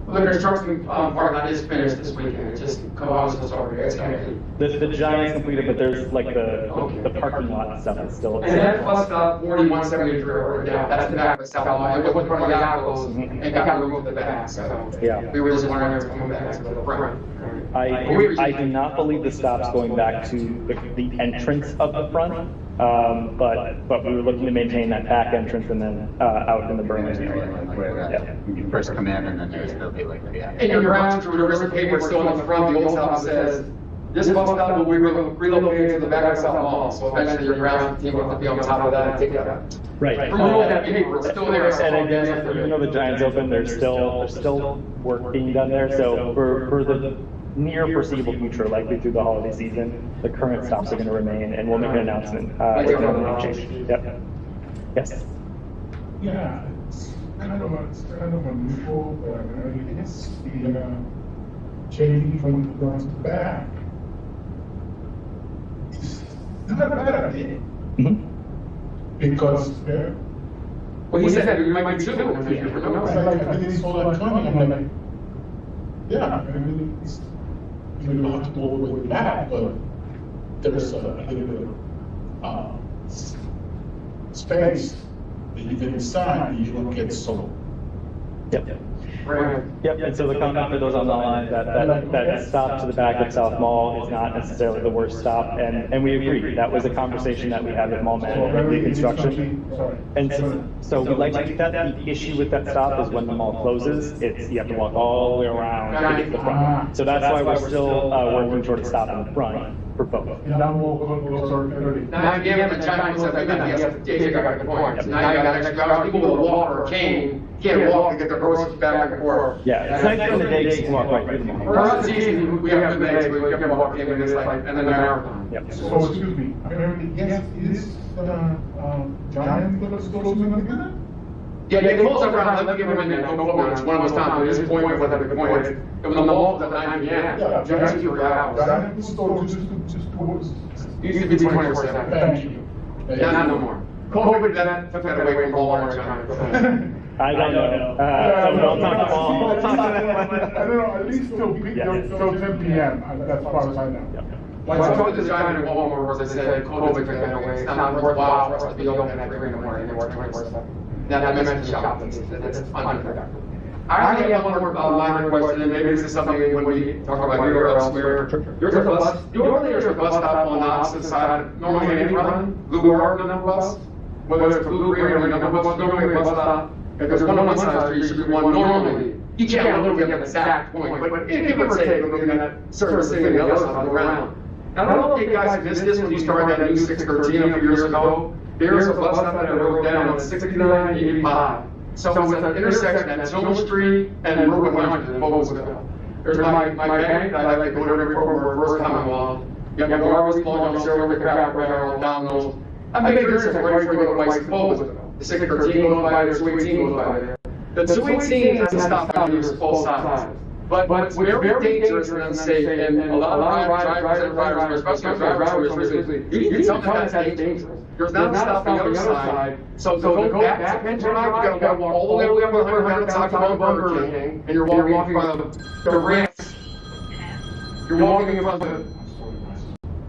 the construction part that is finished this weekend. It's just co-houses already. the Giant's completed, but there's like the parking lot stuff is still. And that bus stop 4173 over down. That's the back of South Mall. It was one of the apples, and got to remove the back. So yeah, we were just wondering if it coming back to the front. I do not believe the stop's going back to the entrance of the front, but we were looking to maintain that back entrance and then out in the Burlington area. Where you first come in, and then there'll be like in your ground, there is a paper still on the front. The old stop says, "This bus stop will be relocated to the back of South Mall." So eventually, your ground team will have to be on top of that and take that. Right. Remove that paper. It's still there. And again, even though the Giant's open, there's still work being done there. So for the near foreseeable future, likely through the holiday season, the current stops are going to remain, and we'll make an announcement. Change. Yep. Yes. Yeah, it's kind of unusual, but I mean, it's the changing from the front to the back. It's not a bad idea. Because well, he said that it might be two. I think it's all like 20. I'm like, yeah, I mean, it's, you don't have to go all the way back, but there's a little bit of space that you can decide you don't get so. Yep. Yep, and so the comment for those on the line, that stop to the back of South Mall is not necessarily the worst stop, and we agree. That was a conversation that we had with mall management reconstruction. And so we'd like to keep that. The issue with that stop is when the mall closes, you have to walk all the way around to get to the front. So that's why we're still working toward a stop in the front for both. Now you gave him a Giant said that JJ got the point. Now you got extra hours. People with a walk or a cane can't walk to get their groceries back and forth. Yeah, it's nice during the day you can walk right through the mall. For us, it's easy. We have good days. We can walk in and it's like, and then the marathon. Yep. So excuse me, apparently, yes, is Giant closing again? Yeah, they close up around, let me give them in there, no problem, it's one of those times, this point was at the point, it was the mall was at 9 p.m. Yeah, Giant for hours. Giant store just Used to be 24/7. Thank you. Yeah, not no more. COVID, that took that away from all our Giant. I don't know. I'll talk to all. I don't know, at least till 10 p.m., as far as I know. When I talked to the Giant in Walmart, they said COVID took that away, it's not worthwhile for us to be open at 3 in the morning, they work 24/7. Now, that meant to shop, that's unproductive. I actually have one more minor question, and maybe this is something when we talk about here or elsewhere. There's a bus stop on the opposite side, normally any run, Blue Bar on that bus, whether it's Blue Green or another bus, normally a bus stop. If there's one on one side of the street, should be one normally. You can't look at the exact point, but give or take, we're looking at servicing the other side of the ground. I don't know if you guys missed this when you started that new 613 a few years ago. There's a bus stop that I wrote down on 6985. So it's an intersection at Tillman Street and Route 100 in Mobilesville. There's my bank that I like to go to every for my first time involved. You have always long down there with the crap barrel down those. I make sure it's right before the White's Mobilesville. The 613 goes by there, 218 goes by there. The 218 has to stop on both sides. But it's very dangerous and unsafe, and a lot of drivers and riders, especially drivers, you need to tell them that's dangerous. There's not a stop on the other side. So to go back and drive, you gotta walk all the way up 100 down to Taco Burger King, and you're walking in front of the ramps. You're walking in front of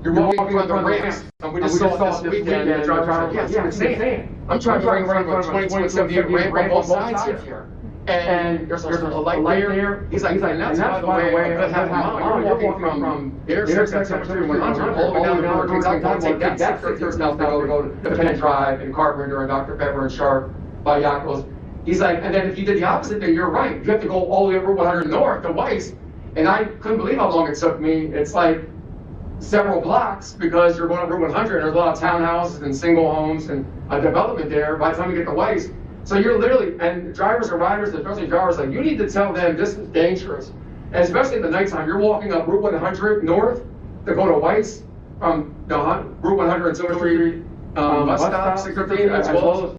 the ramps. And we just saw this weekend, and the driver was like, yeah, it's insane. I'm trying to bring in front of a 20-20 ramp on both sides here. And there's a light there. He's like, that's by the way, but half a mile, you're walking from the intersection at 100 all the way down to Burger King. I'll take that 613 now to go to Penn Drive and Carpenter and Dr. Pepper and Sharp by Yakos. He's like, and then if you did the opposite, then you're right. You have to go all the way over 100 north to Weiss. And I couldn't believe how long it took me. It's like several blocks because you're going over 100 and there's a lot of townhouses and single homes and a development there by the time you get to Weiss. So you're literally, and drivers and riders, especially drivers, like, you need to tell them this is dangerous. And especially in the nighttime, you're walking up Route 100 north to go to Weiss from the Route 100 and Silver Street bus stop, 613, as well as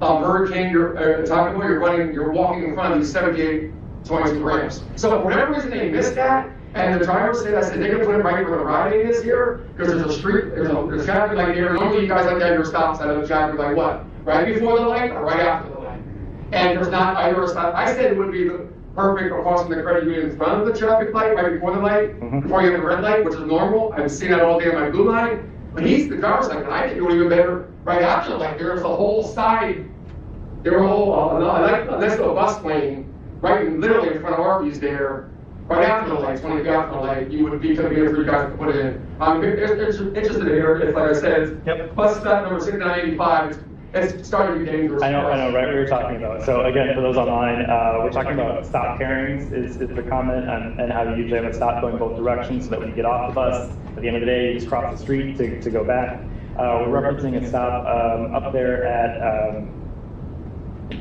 Hurricane, you're walking in front of the 78-22 ramps. So for whatever reason they missed that, and the driver said, I said, they're gonna put it right where the riding is here, because there's a street, there's traffic light here. Normally you guys like to have your stops at a traffic light, what? Right before the light or right after the light? And there's not either a stop. I said it would be the perfect across from the credit union in front of the traffic light, right before the light, before you have the red light, which is normal. I've seen that all day on my blue light. But the driver's like, I think it would even better right after the light. There's a whole side, there were a whole, a nice little bus lane, right literally in front of Arby's there. Right after the light, 20 feet after the light, you would be coming here for you guys to put it in. I'm interested in here, it's like I said, bus stop number 6985, it's starting to be dangerous. I know, right what you're talking about. So again, for those online, we're talking about stop pairings is the comment, and how you usually have a stop going both directions so that when you get off the bus, at the end of the day, you just cross the street to go back. We're referencing a stop up there at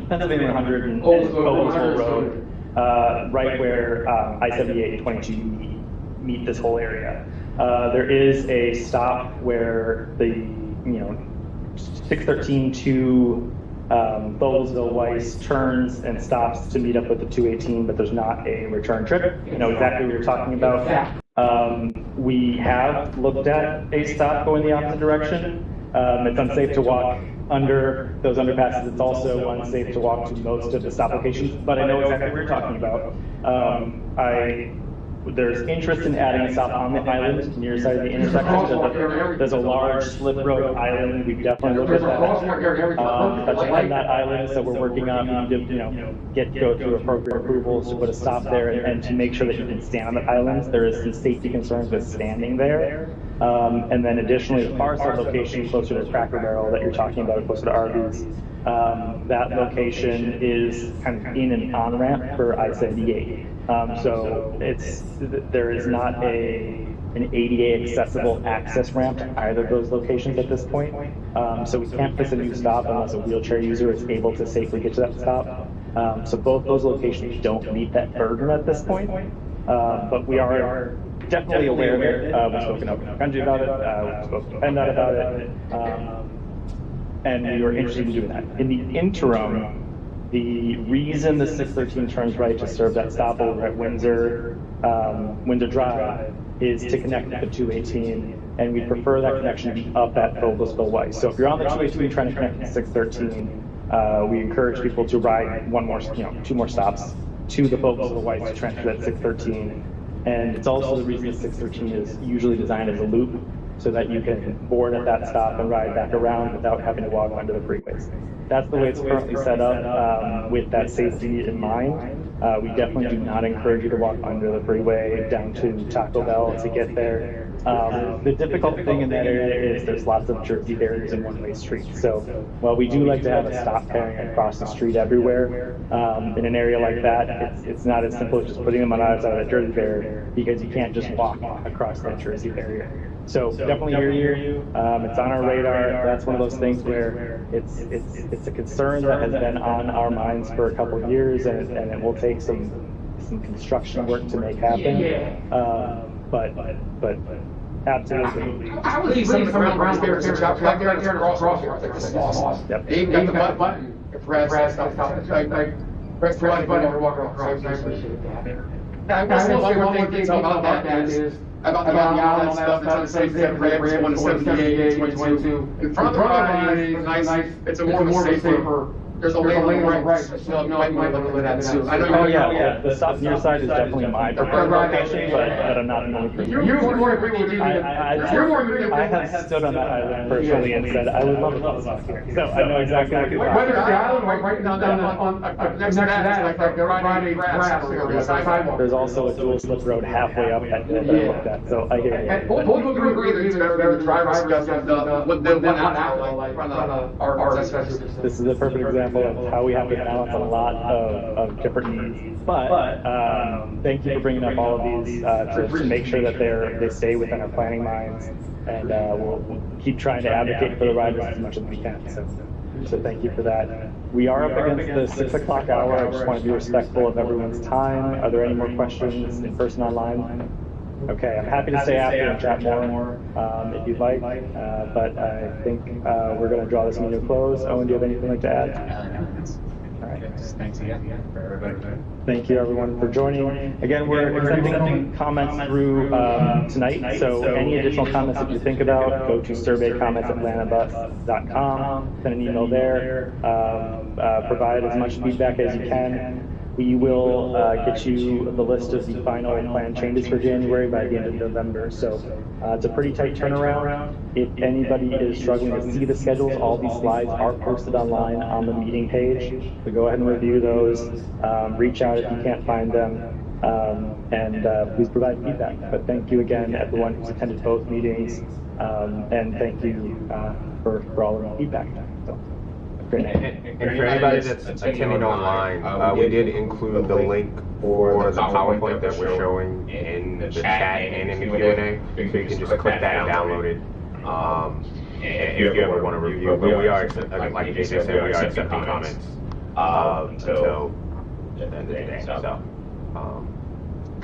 Pennsylvania 100 and Oldsville Road. Right where I-78 and 22 meet this whole area. There is a stop where the 613 to Boglesville Weiss turns and stops to meet up with the 218, but there's not a return trip. You know exactly what you're talking about. We have looked at a stop going the opposite direction. It's unsafe to walk under those underpasses. It's also unsafe to walk to most of the stop locations, but I know exactly what you're talking about. There's interest in adding a stop on the island near side of the intersection. There's a large slip road island. We've definitely looked at that. That's on that island, so we're working on, go through appropriate approvals to put a stop there and to make sure that you can stand on the islands. There is some safety concerns with standing there. And then additionally, the far side location closer to Cracker Barrel that you're talking about, closer to Arby's, that location is kind of in an on-ramp for I-78. So there is not an ADA accessible access ramp to either of those locations at this point. So we can't place a new stop unless a wheelchair user is able to safely get to that stop. So both those locations don't meet that burden at this point. But we are definitely aware of it. We've spoken up with Gunji about it. We've spoken to PennDOT about it. And we were interested in doing that. In the interim, the reason the 613 turns right to serve that stop over at Windsor Drive is to connect with the 218, and we prefer that connection to be up at Boglesville Weiss. So if you're on the 218 trying to connect to 613, we encourage people to ride two more stops to the Boglesville Weiss to transfer that 613. And it's also the reason the 613 is usually designed as a loop, so that you can board at that stop and ride back around without having to walk under the freeways. That's the way it's currently set up, with that safety in mind. We definitely do not encourage you to walk under the freeway down to Taco Bell to get there. The difficult thing in that area is there's lots of Jersey barriers and one-way streets. So while we do like to have a stop pairing across the street everywhere, in an area like that, it's not as simple as just putting them on either side of the Jersey barrier because you can't just walk across that Jersey barrier. So definitely hear you. It's on our radar. That's one of those things where it's a concern that has been on our minds for a couple of years, and it will take some construction work to make happen. But absolutely. I would leave some of the ground barriers out there across here. I think this is awesome. Yep. They even got the button. If Brad stuff, like, press the button when you're walking across. I appreciate that. I will say one thing about that is, about the all that stuff that's on the same thing, Brad, 178, 22. In front of the body is nice, it's a more safer. There's a lane right, so no, I might look at that too. I know. Oh yeah, the stop on your side is definitely my preferred location, but I'm not the only person. You're more agree with you. I have stood on that island personally and said I would love to stop here. So I know exactly what you're Whether it's the island or right down on next to that, like the Friday grass or the sidewalk. There's also a dual slip road halfway up that hill that I looked at, so I hear you. Both would agree that it's better to drive the one out like front of our This is a perfect example of how we have to balance a lot of different needs. But thank you for bringing up all of these to make sure that they stay within our planning minds, and we'll keep trying to advocate for the riders as much as we can. So thank you for that. We are up against the 6 o'clock hour. I just want to be respectful of everyone's time. Are there any more questions in person, online? Okay, I'm happy to stay after and chat more if you'd like, but I think we're going to draw this meeting to a close. Owen, do you have anything like to add? All right. Thanks again for everybody. Thank you, everyone, for joining. Again, we're accepting comments through tonight, so any additional comments that you think about, go to surveycomments@lantabus.com, send an email there, provide as much feedback as you can. We will get you the list of the final plan changes for January by the end of November. So it's a pretty tight turnaround. If anybody is struggling to see the schedules, all these slides are posted online on the meeting page. So go ahead and review those. Reach out if you can't find them. And please provide feedback. But thank you again, everyone who's attended both meetings. And thank you for all of the feedback. So. And for anybody that's attending online, we did include the link for the PowerPoint that we're showing in the chat and in the Q&A, so you can just click that and download it if you ever want to review. But we are, like JJ said, we are accepting comments until the end of the day. So,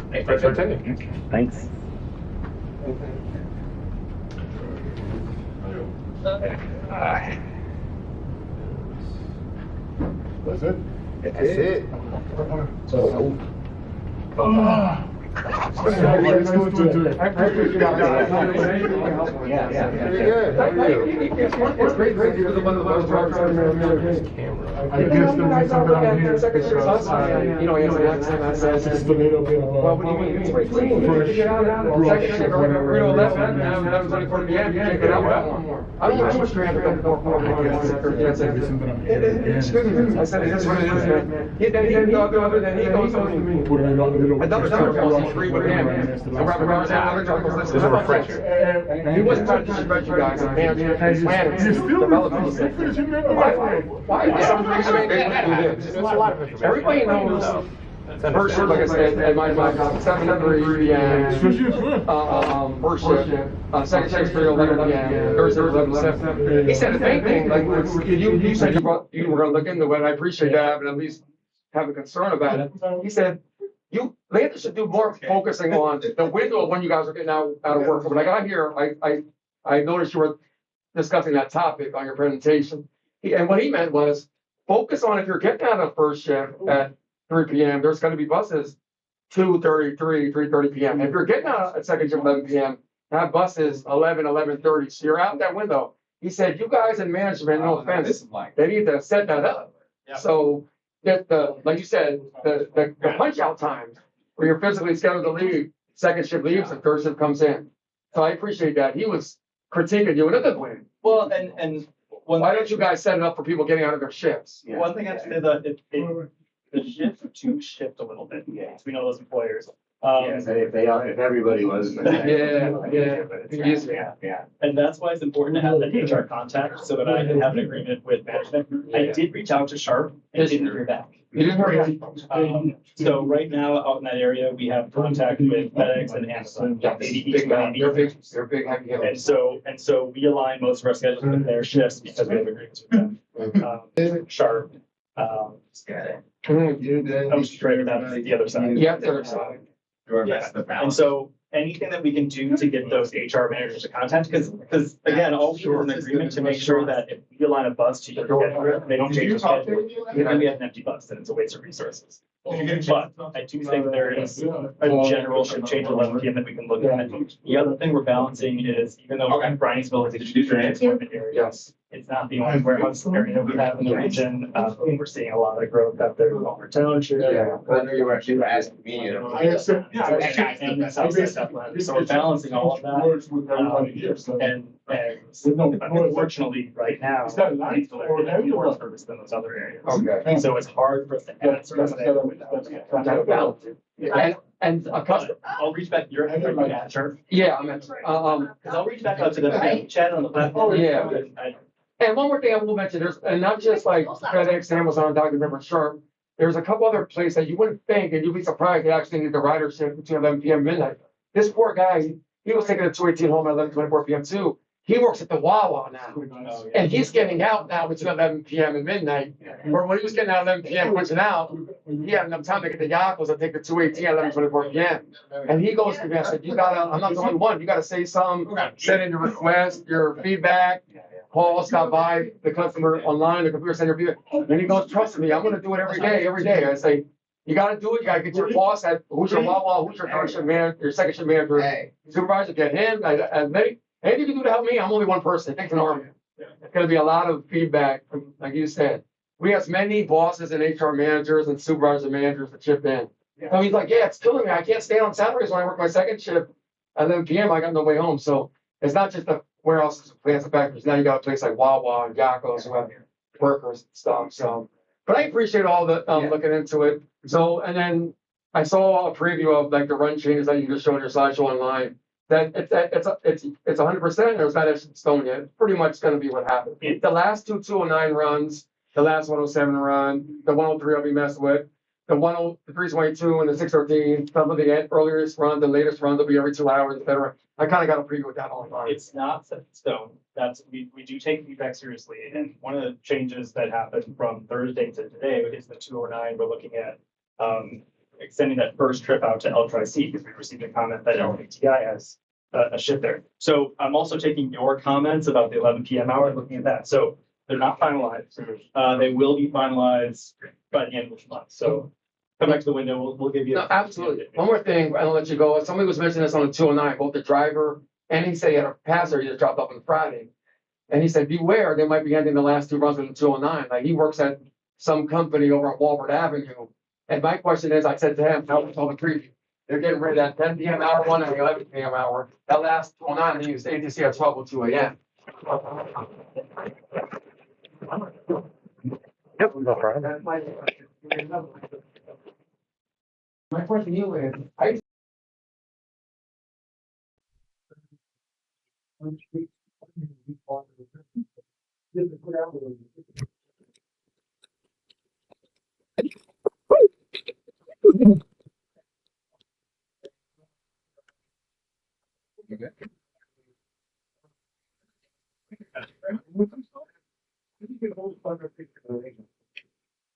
thanks for attending. Thanks. That's it? That's it. So, Let's go to it. I appreciate you guys. Yeah. Pretty good. How are you? It's great. You're the one that loves driving camera. I guess the reason that I'm here is because You know, he has an accent that says, it's the little bit of well, what do you mean? It's pretty clean. fresh brush Second, of we're going left, whatever. and 11:24 p.m. You can't get out without one more. I don't know how much we have to go for. Reason that I'm here. It's good. I said, it is what it is, man. He goes to me. Put a little. Another time, I was free with him. So another time, This is a refresher. he wasn't trying to disrespect you guys. Man, You still development. finishing that? Why? Everybody knows. First shift, like I said, at my job, 7 to 3 p.m. Especially as well. First shift, second shift, 3 to 11 p.m. Third shift, 11 to 7. He said the same thing, like, you said you were gonna look into it, I appreciate that, and at least have a concern about it. He said, Lanta should do more focusing on the window of when you guys are getting out of work. When I got here, I noticed you were discussing that topic on your presentation. And what he meant was, focus on if you're getting out of first shift at 3 p.m., there's going to be buses 2:33, 3:30 p.m. If you're getting out at second shift 11 p.m., have buses 11, 11:30. So you're out that window. He said, you guys in management, no offense, they need to set that up. So that like you said, the punch out times where you're physically scheduled to leave, second shift leaves and third shift comes in. So I appreciate that. He was critiquing you in a good way. Well, and Why don't you guys set it up for people getting out of their shifts? one thing I'd say that the shifts do shift a little bit. Yeah, we know those employers. Yes, if everybody was. Yeah. And that's why it's important to have that HR contact so that I can have an agreement with management. I did reach out to Sharp and didn't hear back. So right now out in that area, we have contact with FedEx and Amazon. Maybe each maybe. They're big, heavy hitters. And so we align most of our schedules with their shifts because we have agreements with them. Sharp, I'm straight, that's the other side. Yeah, the other side. Yeah, and so anything that we can do to get those HR managers to contact, because again, all we do is an agreement to make sure that if we align a bus to your schedule, they don't change the schedule. Then we have an empty bus, then it's a waste of resources. But I do think there is a general shift change at 11 p.m. that we can look at. The other thing we're balancing is, even though Bryansville is a huge transport area, it's not the only warehouse area we have in the region. We're seeing a lot of growth out there in Palmer Township. Yeah, I know you were actually asking me, you know. And the south side Southland. So we're balancing all of that. And unfortunately, right now, Bryansville area is more service than those other areas. Okay. So it's hard for us to add service there without balance. And a customer. I'll reach back, you're at Sharp. Yeah, I mean, Cause I'll reach back out to them, chat on the platform. Yeah. And one more thing I will mention, there's, and not just like FedEx, Amazon, Dr. River, Sharp, there's a couple other places that you wouldn't think, and you'd be surprised they actually need the ridership between 11 p.m. and midnight. This poor guy, he was taking a 218 home at 11:24 p.m. too. He works at the Wawa now, and he's getting out now between 11 p.m. and midnight. Or when he was getting out at 11 p.m. punching out, he had enough time to get the Yakos and take the 218 at 11:24 p.m. And he goes to me, I said, you gotta, I'm not the only one, you gotta say something, send in your request, your feedback. Paul stop by the customer online, the computer center view. And he goes, trust me, I'm gonna do it every day. I say, you gotta do it, you gotta get your boss at, who's your Wawa, who's your first shift man, your second shift manager, supervisor, get him, and anything you can do to help me, I'm only one person, it takes an army. It's gonna be a lot of feedback, from, like you said. We have many bosses and HR managers and supervisors and managers that chip in. So he's like, yeah, it's killing me, I can't stay on Saturdays when I work my second shift at 11 p.m., I got no way home. So it's not just the warehouses, plants and factories. Now you got a place like Wawa and Yakos who have workers and stuff. So, but I appreciate all the looking into it. So, and then I saw a preview of like the run changes that you just showed in your slideshow online. That it's 100%. There's not a stone yet. It's pretty much going to be what happened. The last two 209 runs, the last 107 run, the 103 will be messed with. The 322 and the 613, some of the earliest runs, the latest runs will be every 2 hours, etc. I kind of got a preview with that online. It's not set in stone. That's, we do take feedback seriously. And one of the changes that happened from Thursday to today is the 209. We're looking at extending that first trip out to L-Tri-C because we received a comment that LATI has a shift there. So I'm also taking your comments about the 11 p.m. hour and looking at that. So they're not finalized. They will be finalized by the end of this month. So come back to the window. We'll give you. No, absolutely. One more thing, I'll let you go. Somebody was mentioning this on the 209, both the driver and he said he had a passer he just dropped off on Friday. And he said, beware, they might be ending the last 2 runs with the 209. Like he works at some company over at Walford Avenue. And my question is, I said to him, how was all the preview? They're getting rid of that 10 p.m. hour one and the 11 p.m. hour. That last 209, they use ATC at 12:02 a.m. Yep, no problem. That's my question to you is, I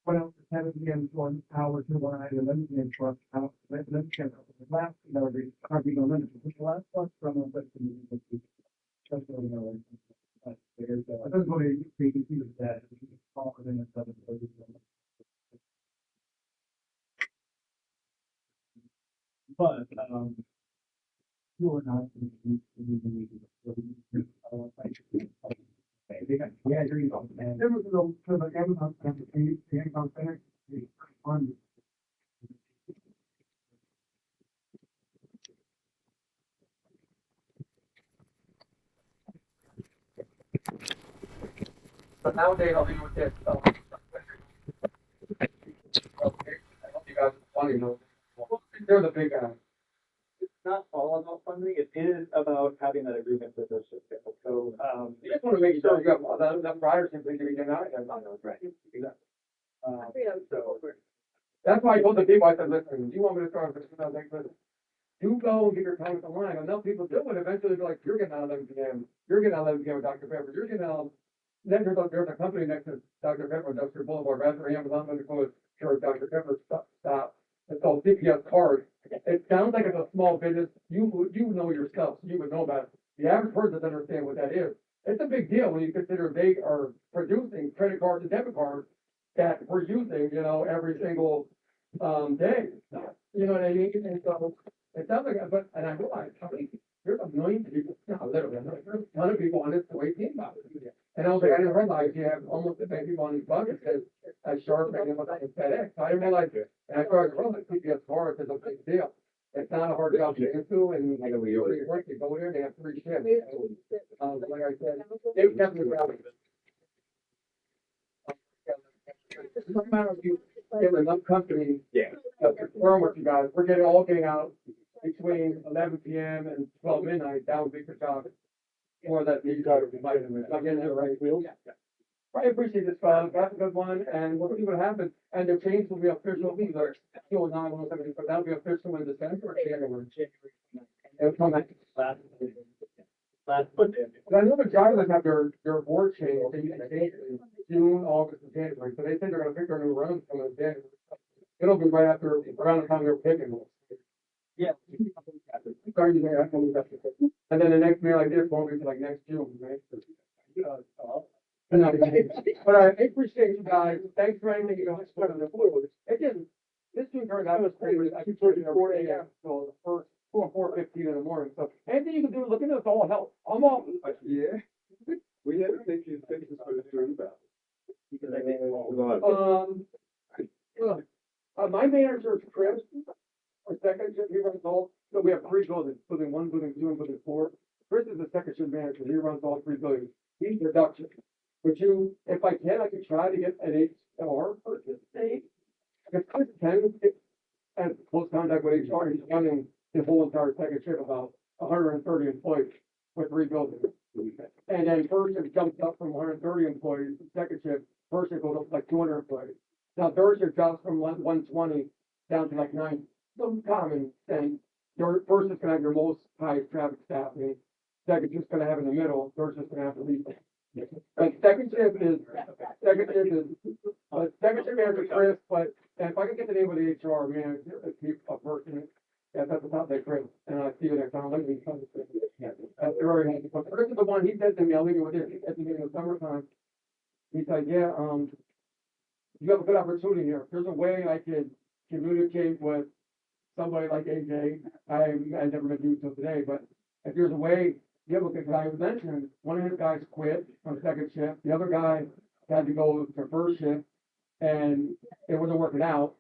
Went out to 7 p.m. 1 hour to 1 hour, 11 p.m. truck out, 11 p.m. The last, can't be no limit. The last bus from a but just so you know, there's I don't know if you can see that it's smaller than a 7. But you are not yeah, there you go. And there was no for the Amazon center, the Amazon center on. But nowadays, I'll be with this. I hope you guys are funny, though. They're the big guys. not all about funding, it is about having that agreement with those people. So, You just want to make sure you got that prior thing to get out of right, exactly. So, That's why I told the people, I said, listen, do you want me to start with this? You go and get your comments online. Enough people do it. Eventually, they're like, you're getting out 11 p.m. You're getting out 11 p.m. with Dr. Pepper. You're getting out. Then there's a company next to Dr. Pepper, Dr. Boulevard, right after Amazon, going to close your Dr. Pepper stop. It's called CPS card. It sounds like it's a small business. You know your stuff, so you would know about it. The average person doesn't understand what that is. It's a big deal when you consider they are producing credit cards and debit cards that we're using, every single day. You know what I mean? And so it sounds like, and I realized how many, there's a million people, not literally, there's a ton of people on this way team about it. And I was like, I didn't realize you have almost as many people on these buckets as Sharp and FedEx. I didn't realize it. And I started to realize CPS cards is a big deal. It's not a hard job to get into, and like we work, you go there, they have 3 shifts. Like I said, they definitely got it. It's no matter if you get enough companies to confirm what you guys, we're getting out between 11 p.m. and 12 midnight. That would be for job. Or that you guys are invited them. Like in there, right? I appreciate this, that's a good one, and we'll see what happens. And the change will be official either 209, 170, but that'll be official in December or January. It'll come back. But I know the drivers have their board change, they used to change it in June, August, and January, so they think they're gonna pick their new runs from in January. It'll be right after, around the time they're picking them. Yeah. Sorry, I can leave that. And then the next meal like this won't be till like next June, right? But I appreciate you guys, thanks for anything you guys put on the fluid. It didn't, this June turned out was crazy, I keep working at 4 a.m. till the first 4:15 in the morning, so anything you can do, look into this, all help, I'm all. Yeah, we had to take you fixes for the turn about. My manager is Chris, our second shift, he runs all, so we have 3 buildings, building 1, building 2, and building 4. Chris is the second shift manager, he runs all 3 buildings, he's production. But if I can, I could try to get an HR person. If Chris can, and close contact with HR, he's running the whole entire second shift, about 130 employees for 3 buildings. And then first shift jumps up from 130 employees, second shift, first shift goes up to like 200 employees. Now third shift jumps from 120 down to like 90. Some common thing. Your first is gonna have your most highest traffic staffing. Second shift's gonna have in the middle, third shift's gonna have the least. And second shift manager Chris, but if I can get the name of the HR manager, a person, that's at the top there, Chris, and I see you next time, let me come. That's very happy. But Chris is the one, he said to me, I'll leave you with this, at the beginning of summertime. He said, yeah, you have a good opportunity here. If there's a way I can communicate with somebody like AJ, I never met you until today, but if there's a way, you have a good guy who mentioned, one of his guys quit on second shift, the other guy had to go to first shift, and it wasn't working out.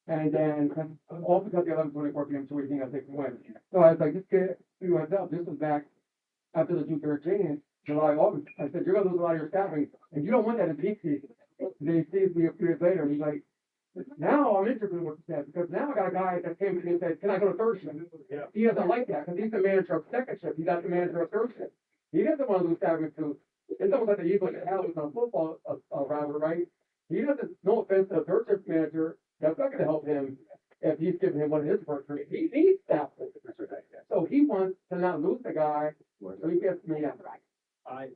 And then, all because the 11:24 p.m. so we think I take away. So I was like, just get you heads up, this was back after the June 13th, July, August. I said, you're gonna lose a lot of your staffing, and you don't want that in peak season. Then he sees me a few years later, and he's like, now I'm interested in what you said, because now I got a guy that came to me and said, can I go to third shift? Yeah. He doesn't like that, because he's the manager of second shift, he's not the manager of third shift. He doesn't want to lose staffing too. It's almost like the Eagles and Alex on football rivalry, right? He doesn't, no offense to the third shift manager, that's not gonna help him if he's giving him one of his workers. He needs staff. So he wants to not lose the guy, so he gets me out. I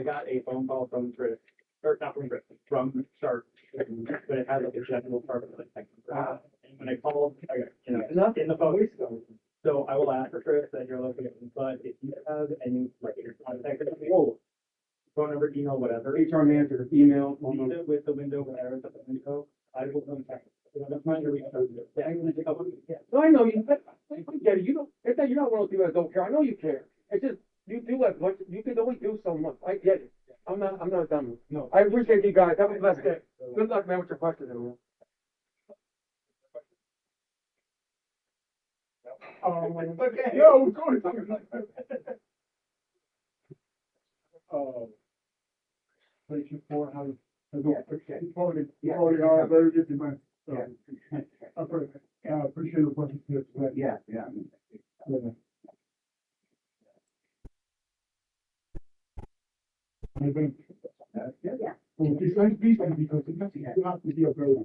got a phone call from Chris, or not from Chris, from Sharp, but it has like a general part of it. And when I called, in the phone, so I will ask for Chris that you're looking at, but if you have any, like, your contact, phone number, email, whatever. HR manager, email, with the window, whatever, the window, I will contact. I'm trying to reach out. Yeah, I'm gonna take up. Yeah. So I know you, I get it. You don't, it's that you're not one of those people that don't care. I know you care. It's just, you do as much, you can only do so much. I get it. I'm not done with it. No. I appreciate you guys. Have a blessed day. Good luck, man, with your questions, everyone. Okay. No, go ahead. Thank you for how you. So, I appreciate the question. Yeah, yeah. I think, well, it's nice speaking because you have to be a very.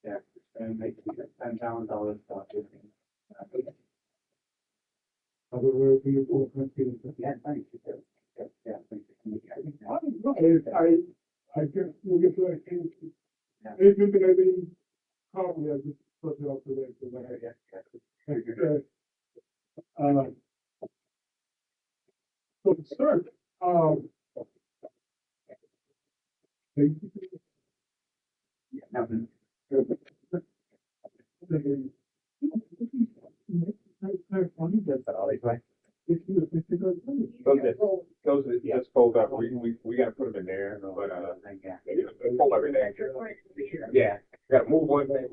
Yeah, and make $10,000 stuff. Otherwise, we will. Yeah, thanks. Yeah, yeah, thank you. I guess we'll get to that. Yeah. Anything that I didn't copy, I just put it up today. So to start, Yeah, nothing. That's all right, right? Those are just fold up, we gotta put them in there, but, Yeah. fold everything. Yeah, gotta move one thing.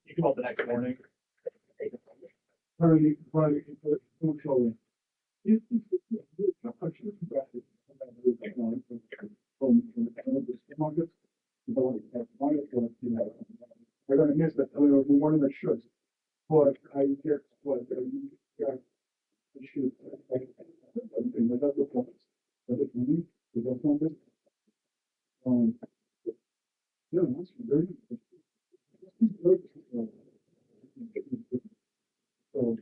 You come up the next morning. Probably, showing. From the cannabis market. They're gonna miss that, the one that should. But I guess what, yeah, I should. And that's the point. But if we, we don't want this. Yeah, that's very. So,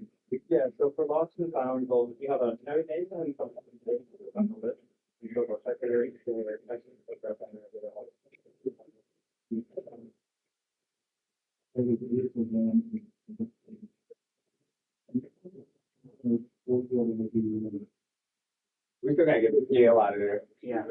Yeah, so for lots of valuables, we have a nowadays and something of it. You go to a secretary to We still gotta get the jail out of there. Yeah.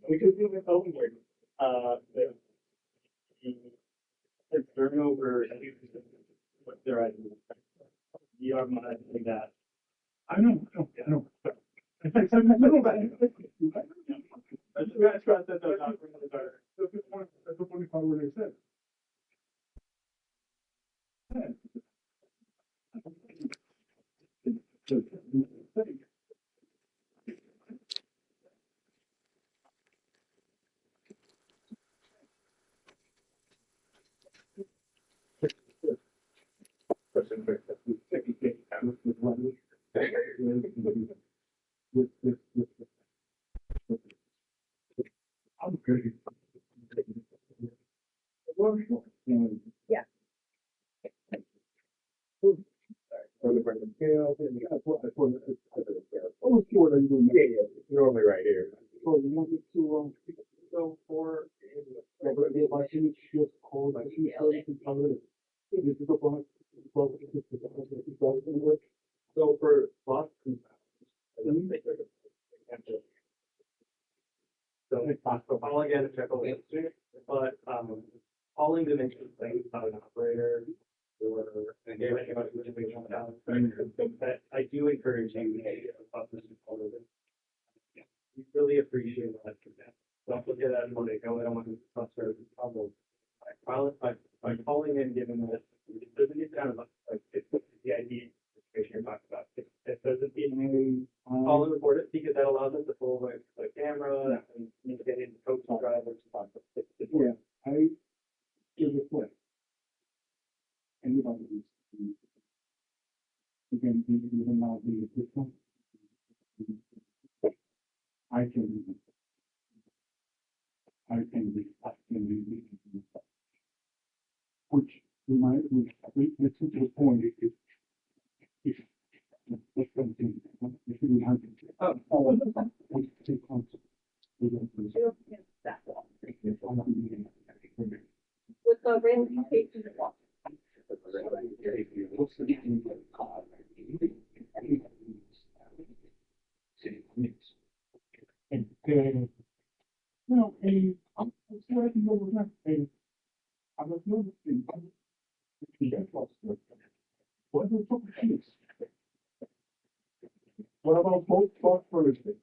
We could do it over. The turnover, what they're at. You are my that. I know. That's the funny part where they said. I'm good. Yeah. Oh, sure, are you doing? Yeah, it's normally right here. So you want me to, go for, my shoes, just call, my shoes, and cover it. This is the box. So for lots of so it's possible, I'll again check all the answers, but, calling to make sure things about an operator or, and give anybody who's doing on that, I do encourage you to get a public follow this. We really appreciate that. Don't look at that when they go, I don't want to frustrate the problem. By calling in, giving this, it doesn't get kind of like, it's the idea situation you're talking about. It doesn't be call and report it because that allows us to pull the camera and get in coach and drivers. Yeah, I give it what? Anybody who's, again, even now being a system. I can be, which, which, this is the point, if With the random pages of walk. And, you know, and I'm sweating over that, and I was noticing, what are the top sheets? What about both Thursday?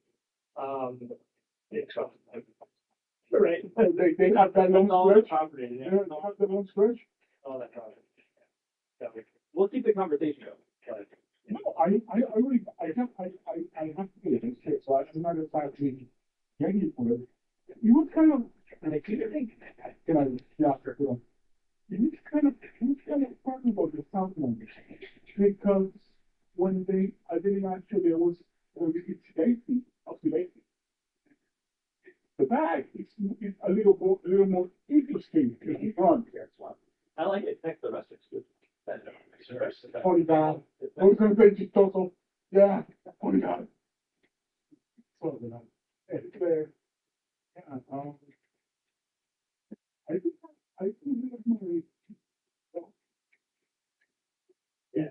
Right. They have that long stretch? Property, They don't have the long stretch? all that property. So we'll keep the conversation going. No, I really, I have to be in this, so I'm not exactly getting for it. You was kind of, and I keep thinking, you know, yeah, you know, you was kind of talking about the South one, because when I didn't actually, it was, it's lazy, lazy. The bag is a little more interesting, because it's on. I like it. Thanks the rest. It's good. Funny God. I was gonna say chistoso. Yeah, funny God. So, you know, it's there. Yeah, I think that's my. Yeah,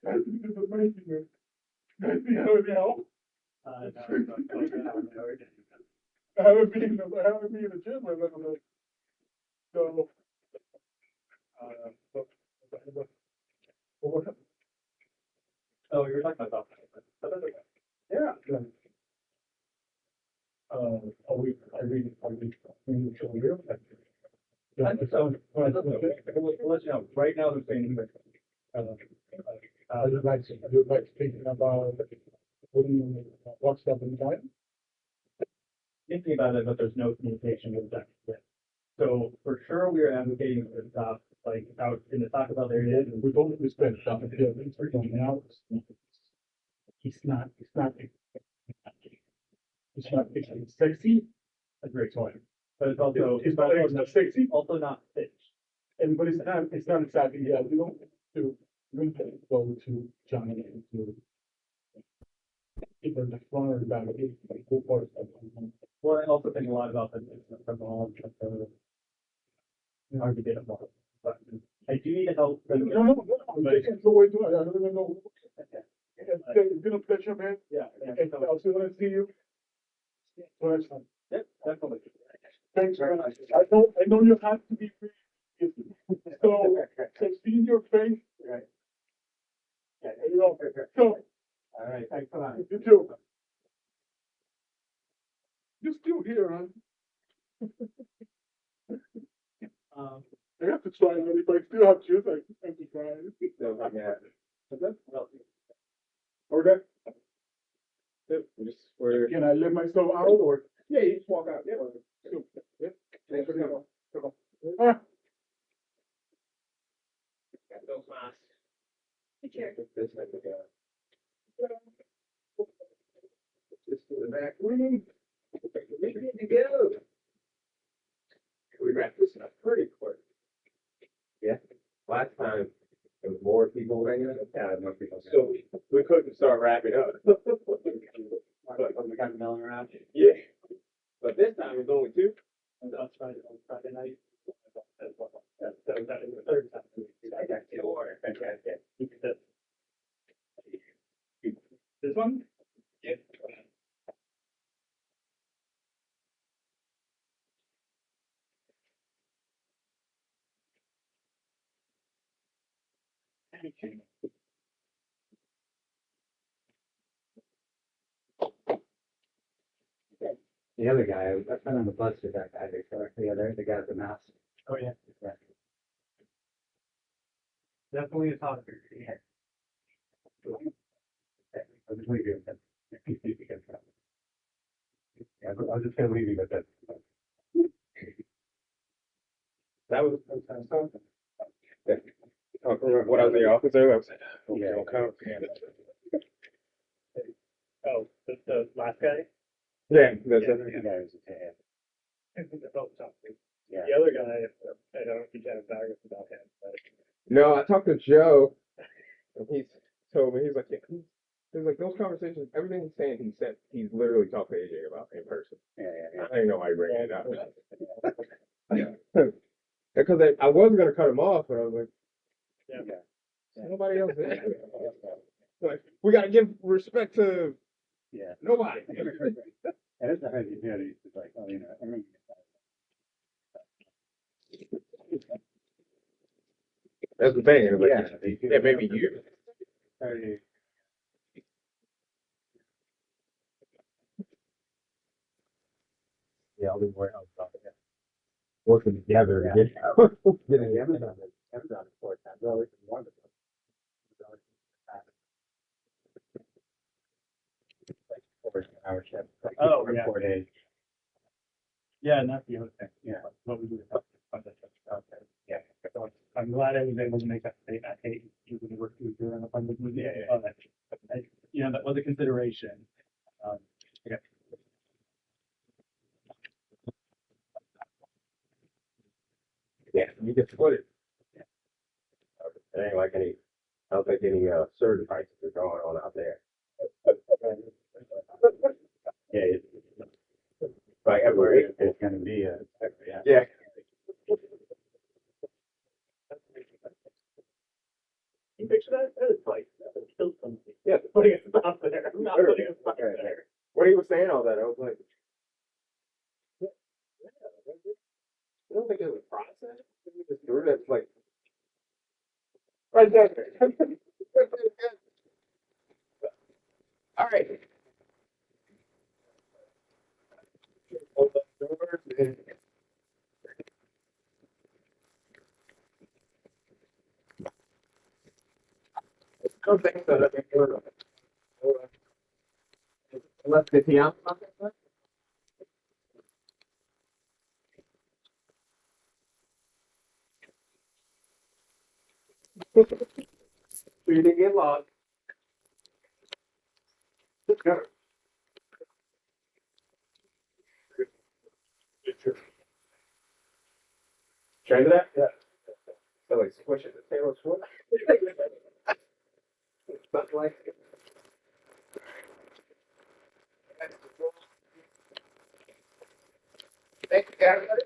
Yeah, it's amazing, man. You know, now. I haven't been in the gym, I don't know. So, what happened? Oh, you were talking about that. Yeah. Are we show here? I think so. We'll let you know. Right now, they're saying that, You'd like speaking about what's up in time? thinking about it, but there's no communication with that yet. So for sure, we are advocating for stuff like out in the Taco Bell area. And We've only spent stuff in here, it's 3 hours. It's not sexy, a great point, but it's also it's not sexy, also not finished. and but it's not exactly, yeah, we don't do, we're gonna go to John and to either the front or the back, like, go for it. Well, I also think a lot about the hard to get a model, but I do need to help. No, I'm taking the way to it, I don't even know. It's been a pleasure, man. Yeah. And I'll see when I see you. So that's fine. Yep, definitely. Thanks very much. I know you have to be free. So seeing your face. Right. Yeah, you know, so. All right, thanks a lot. You too. You're still here, huh? I have to try it, if I still have juice, I have to try it. So, yeah. Okay. We're Can I let myself out or? yeah, you just walk out. Yeah. Yeah. Thanks for coming. Ah. Got those masks. Chair. This type of guy. Just to the back. We need to go. We wrapped this up pretty quick. Yeah. Last time there was more people hanging out. Yeah, more people. So we couldn't start wrapping up. We got milling around. Yeah. But this time it was only 2. On Friday night. So that is the third time. I got 2 orders. Fantastic. This one? Yeah. The other guy, I've been on the bus with that guy before, the guy with the mouse. Oh, yeah. Definitely a talker. Yeah. I'll just leave you with that. Yeah, I was just gonna leave you with that. That was something. Yeah. Oh, remember when I was in your office there? I was like, oh, Yeah. don't come. Oh, the last guy? Yeah, that's Yeah, it. the guy was a tad. Yeah. The other guy, I don't know if you had a biography about him, but. No, I talked to Joe. And he's told me, he's like, yeah, he's like, those conversations, everything he's saying, he's literally talked to AJ about in person. I didn't know why he bring it up. Because I was gonna cut him off, but I was like, nobody else is. Like, we gotta give respect to nobody. And it's a hard community. It's like, oh, I remember. That's the thing. It's like, yeah, maybe you. Yeah, I'll do more help. Working together. Getting Amazon for that. Really wonderful. Like 4 hour shift. Like 4 days. Yeah, and that's the other thing. Yeah, what we do is help fund that out there. Yeah, so I'm glad I was able to make that statement. I hate using the word future in a public movie. That was a consideration. Okay. Yeah, you can split it. It ain't like I don't think any surge prices are going on out there. Yeah, like everywhere It's going to be yeah. You picture that? That is like, that would kill somebody. Yeah, putting a stop there. I'm not putting a stop there. When he was saying all that, I was like, I don't think there's a process. We just do it. It's like right there. All right. Hold the doors and some things that I think were less than the we didn't get lost. Try that? Yeah. So like squish it, the table squish. Something like it. Thank you, everybody.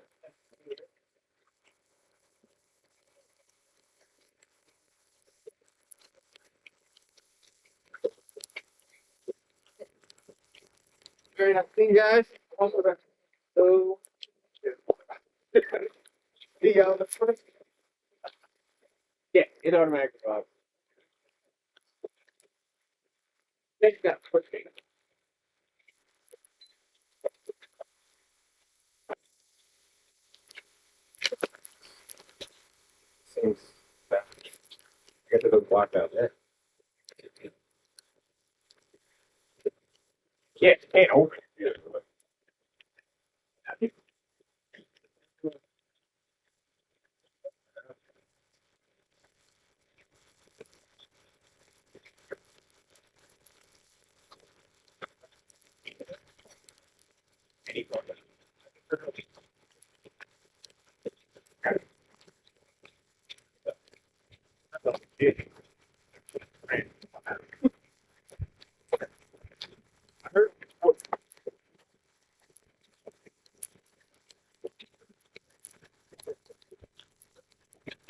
Very nice seeing you guys. Also, so, see you on the first. Yeah, it automatically goes. Thank you, guys. Seems that. I guess it was blocked out there. Yeah, it can't open it.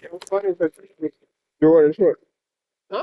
It was funny, but you're short. Huh?